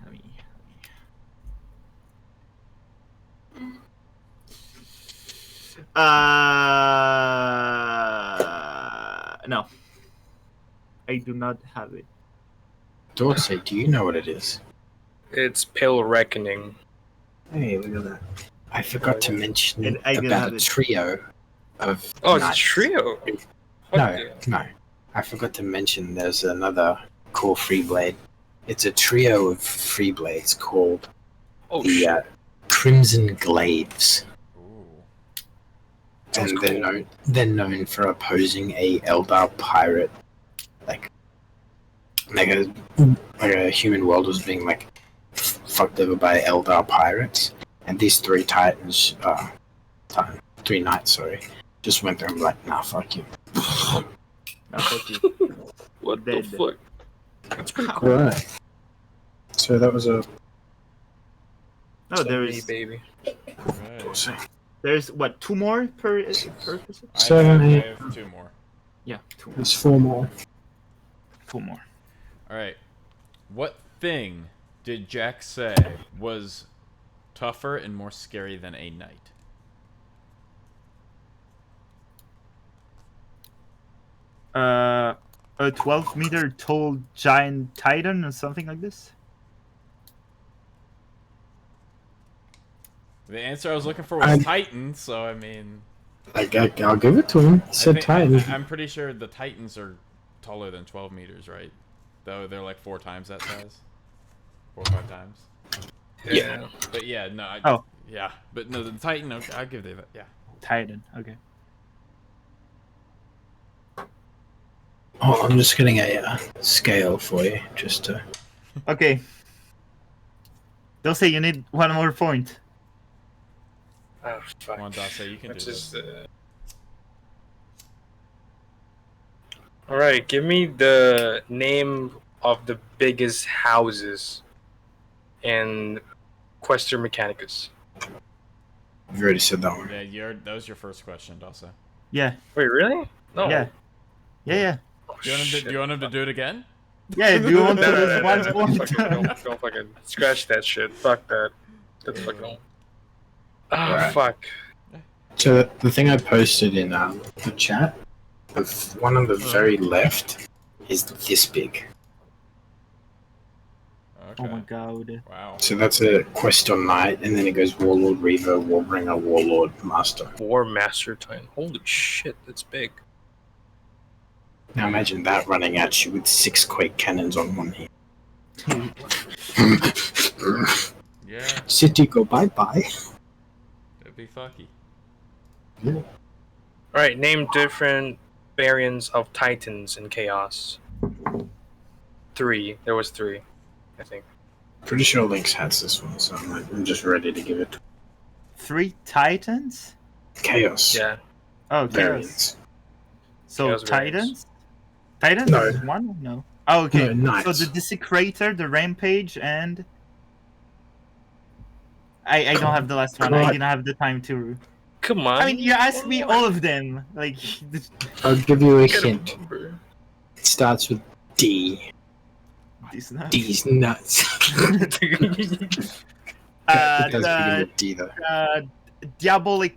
No. I do not have it. Dorsey, do you know what it is? It's Pale Reckoning. Hey, look at that. I forgot to mention And I didn't about have a it. trio of Oh, it's a knights. trio. No. I forgot to mention there's another cool free blade. It's a trio of free blades called the Crimson Glaives. Ooh. And Cool. they're known for opposing a Eldar pirate, like a human world was being like fucked over by Eldar pirates, and these three knights, just went there and were like, nah, fuck you. No, fuck you. What the Dead. fuck? That's pretty cool. Alright. So that was a No, there's baby. Alright. there's what, 2 more per episode? I have 2 more. Yeah, 2 more. there's 4 more. 2 more. Alright. What thing did Jack say was tougher and more scary than a knight? A 12-meter tall giant titan or something like this? The answer I was looking for was Titan, so I mean... I'll give it to him. He said Titan. I'm pretty sure the Titans are taller than 12 meters, right? Though they're like 4 times that size. 4 or 5 times. Yeah. But yeah, no. Yeah, but no, the Titan. Okay, I'll give you that. Yeah. Titan, okay. Oh, I'm just getting a scale for you, just to... Okay. They'll say you need 1 more point. Oh, fuck. Come on, Dase, you can do this. Alright, give me the name of the biggest houses in Quester Mechanicus. I've already said that one. Yeah, that was your first question, Dase. Yeah. Wait, really? No. Yeah. Yeah. Oh, Do you want him to do it again? Yeah, do you want to lose No, 1 point? Don't fucking scratch that shit. Fuck that. That's fucking... Ah, Right. fuck. So the thing I posted in the chat, the one on the very left is this big. Okay. Oh my god. Wow. So that's a quest on knight, and then it goes Warlord, Reaver, Warbringer, Warlord, Master. War Master Titan. Holy shit, that's big. Now imagine that running at you with 6 Quake Cannons on one hand. Yeah, City, go bye-bye. that'd be fucky. Alright, name different variants of Titans in Chaos. 3. There was 3, I think. Pretty sure Lynx has this one, so I'm just ready to give it 3 titans? Chaos. Yeah. Oh, chaos. Variants. So Chaos titans? variants. Titans No. is 1? No. Oh, okay. No, knights. So the Desecrator, the Rampage, and... I don't have the last one. I God. didn't have the time to... Come on. I mean, you asked me all of them. Like... I'll give you a Get a hint. number. It starts with D. These nuts. D's nuts. It does begin with D though. Diabolic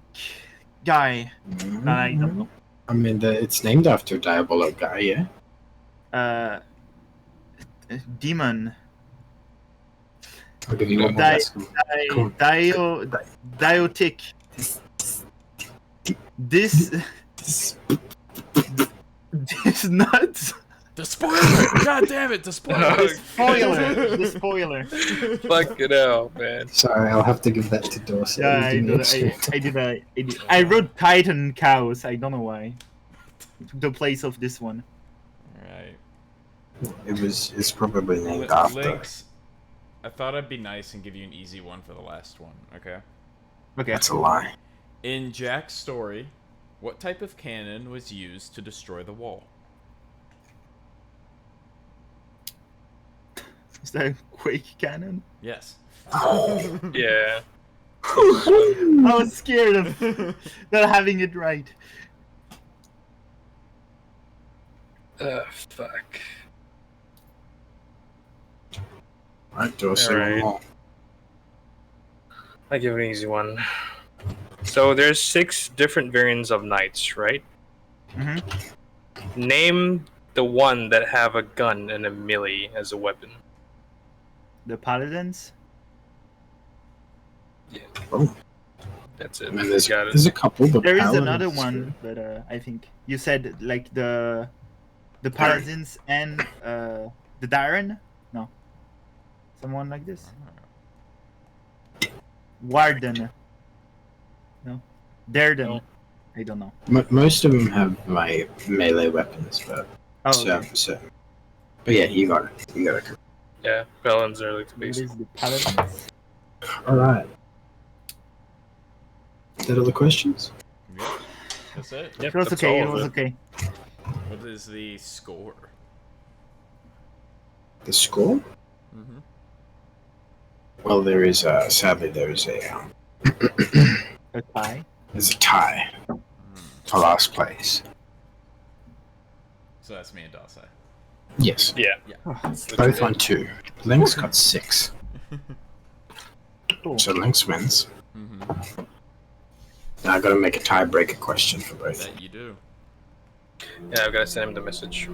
guy. No, I don't know. I mean, it's named after a diabolic guy, yeah? Demon. I'll give you one more Die- guess. Come on. Diotic. This nuts. The spoiler! God damn it, the spoiler! Spoiler. The spoiler. Fuck it out, man. Sorry, I'll have to give that to Dorsey. Yeah, He didn't expect I did. I wrote Titan cows. I don't know why. Took the place of this one. Alright. It's probably named after. Lynx, I thought I'd be nice and give you an easy one for the last one, okay? Okay. That's a lie. In Jack's story, what type of cannon was used to destroy the wall? Is that a Quake Cannon? Yes. Yeah. I was scared of not having it right. Fuck. Right, Dorsey, Alright. one more. I give it an easy one. So there's 6 different variants of knights, right? Mm-hmm. Name the one that have a gun and a melee as a weapon. The Paladins? Oh, That's I it. mean, You there's, got it. there's a couple, but There is Paladins another is one, but I think you said like the Paladins and the Darren? No. Someone like this? Warden. No. Darden. No. I don't know. Most of them have my melee weapons, but Oh, so, okay. so. But yeah, you got it. You got it. Yeah, Paladins are like the What basic. is the Paladins? All right. Is that all the questions? Yep. That's it. Yep, It was that's okay. all It of was okay. What is the score? The score? Mm-hmm. Well, there is sadly there is a A tie. there's a tie for last place. So that's me and Dawsai. Yes, Yeah. Yeah. both on 2. Lynx got 6, Cool. so Lynx wins. Mm-hmm. Now I got to make a tiebreaker question for both. That you do. Yeah, I've got to send him the message.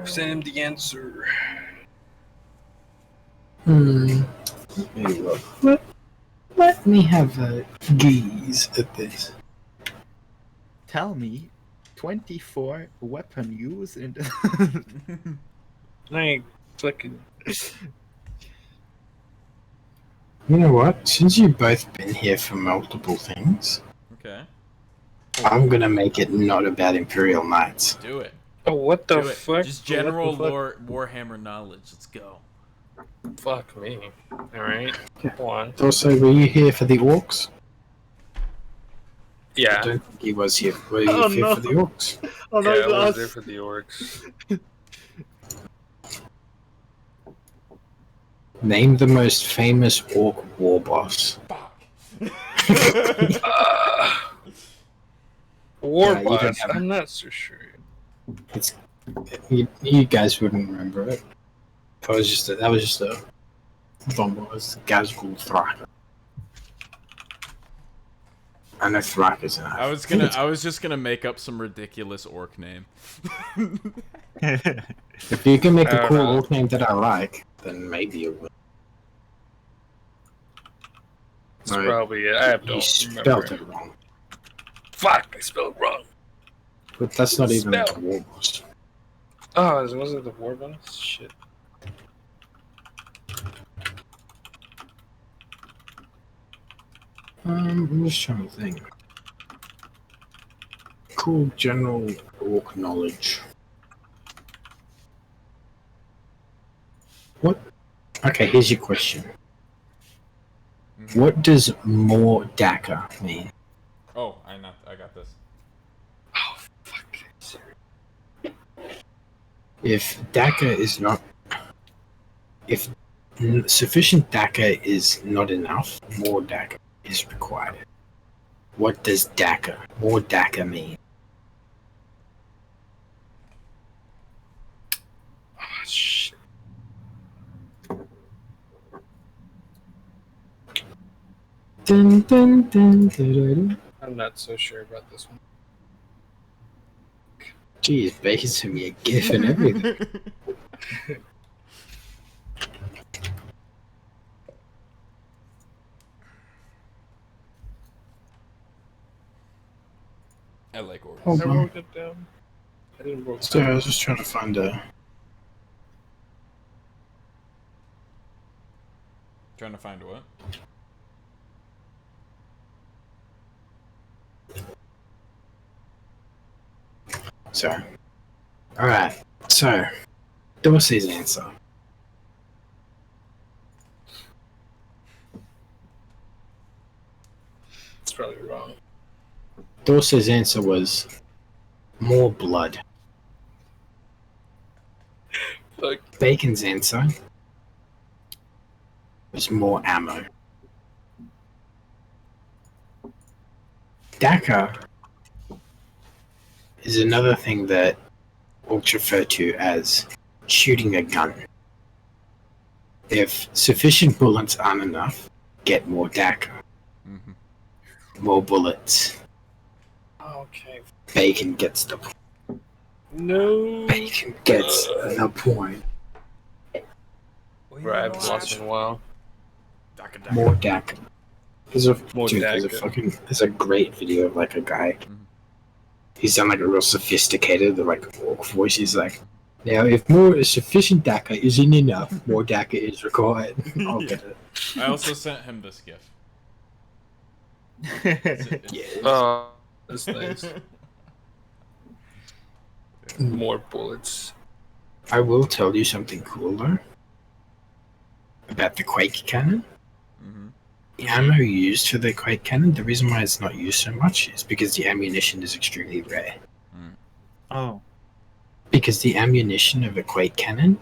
Send him the answer. Maybe let me have a gaze at this. Tell me, 24 weapon use in the Like, fucking. You know what? Since you've both been here for multiple things, Okay. I'm gonna make it not about Imperial Knights. Do it. Oh, what the Do it. fuck? Just general What the fuck? lore Warhammer knowledge. Let's go. Fuck me. Alright. Go on. Also, were you here for the orcs? I Yeah. don't think he was here. Were you Oh, here no. for the orcs? Oh Yeah, I was there for the orcs. Name the most famous orc war boss. Fuck. War Yeah, you don't boss. have it. I'm not so sure. It's you guys wouldn't remember it. That was just a bomb. It was Gazgul Thraka. I know Thraka's in it. I was just gonna make up some ridiculous orc name. If you can make a cool know. orc name that I like, then maybe it will. It's Alright. probably it. I have You to spelled remember. it wrong. Fuck, I spelled it wrong. But that's not even Spell. like a war boss. Oh, wasn't it the war boss? Shit. I'm just trying to think. Cool general orc knowledge. What? Okay, here's your question. Mhm. What does more Daka mean? Oh, I got this. Oh, fuck. If Daka is not. If sufficient Daka is not enough, more Daka is required. What does Daka, more Daka mean? Oh, shit. Dun, dun, dun, dun, dun. I'm not so sure about this one. Jeez, Bacon's sent me a gif and everything. I like orcs. Hold I on. wrote it down. I didn't wrote it So down. I was just trying to find a. Trying to find what? Sorry. Alright, so. Dorsey's answer. It's probably wrong. Dorsey's answer was more blood. Fuck. Bacon's answer was more ammo. Dakka is another thing that orcs refer to as shooting a gun. If sufficient bullets aren't enough, get more Dakka. Mm-hmm. More bullets. Okay. Bacon gets the point. No. Bacon gets the point. Right, I've lost in a while. Dakka. More Dakka. There's a More Dakka. there's a great video of like a guy. Mhm. He's done like a real sophisticated like orc voice. He's like, now if more sufficient Dakka isn't enough, more Dakka is required. I'll Yeah. get it. I also sent him this gif. Yeah. Oh, that's nice. More bullets. I will tell you something cool though about the Quake Cannon. Mm-hmm. The ammo used for the Quake Cannon, the reason why it's not used so much is because the ammunition is extremely rare. Oh. Because the ammunition of a Quake Cannon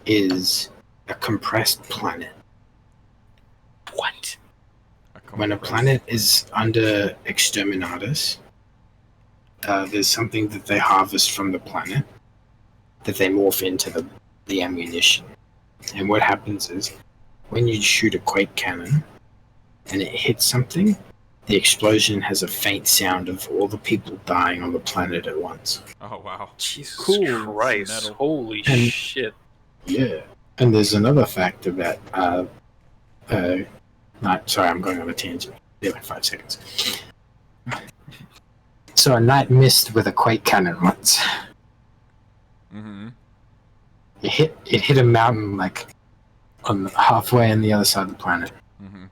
is a compressed planet. What? When a planet is under exterminatus, there's something that they harvest from the planet that they morph into the ammunition. And what happens is, when you shoot a Quake Cannon and it hits something, the explosion has a faint sound of all the people dying on the planet at once. Oh wow. Jesus Cool. Christ. Metal. Holy And- shit. Yeah. And there's another fact about sorry, I'm going on a tangent. Be like 5 seconds. So a knight missed with a Quake Cannon once. Mm-hmm. It hit a mountain like on halfway on the other side of the planet. Mm-hmm.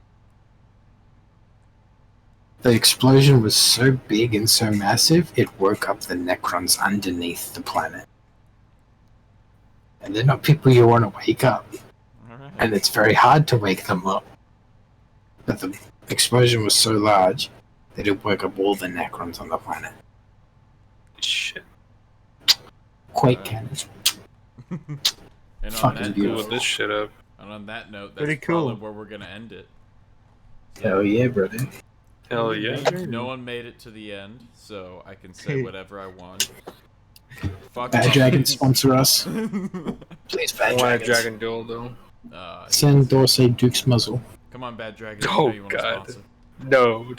The explosion was so big and so massive, it woke up the Necrons underneath the planet. And they're not people you want to wake up. Alright. And it's very hard to wake them up. But the explosion was so large that it woke up all the Necrons on the planet. Shit. Quake cannons. And on Fucking that beautiful. Blew this shit up. and on that note, that's Pretty cool. probably where we're gonna end it. Hell yeah, brother. Hell yeah. No one made it to the end, so I can say whatever I want. Fuck Bad off. Dragon sponsor us. Please, I Bad want a Dragons. dragon duel though. Send Dorsey Duke's muzzle. Come on, Bad Dragon. I Oh, know you want a God. sponsor. No.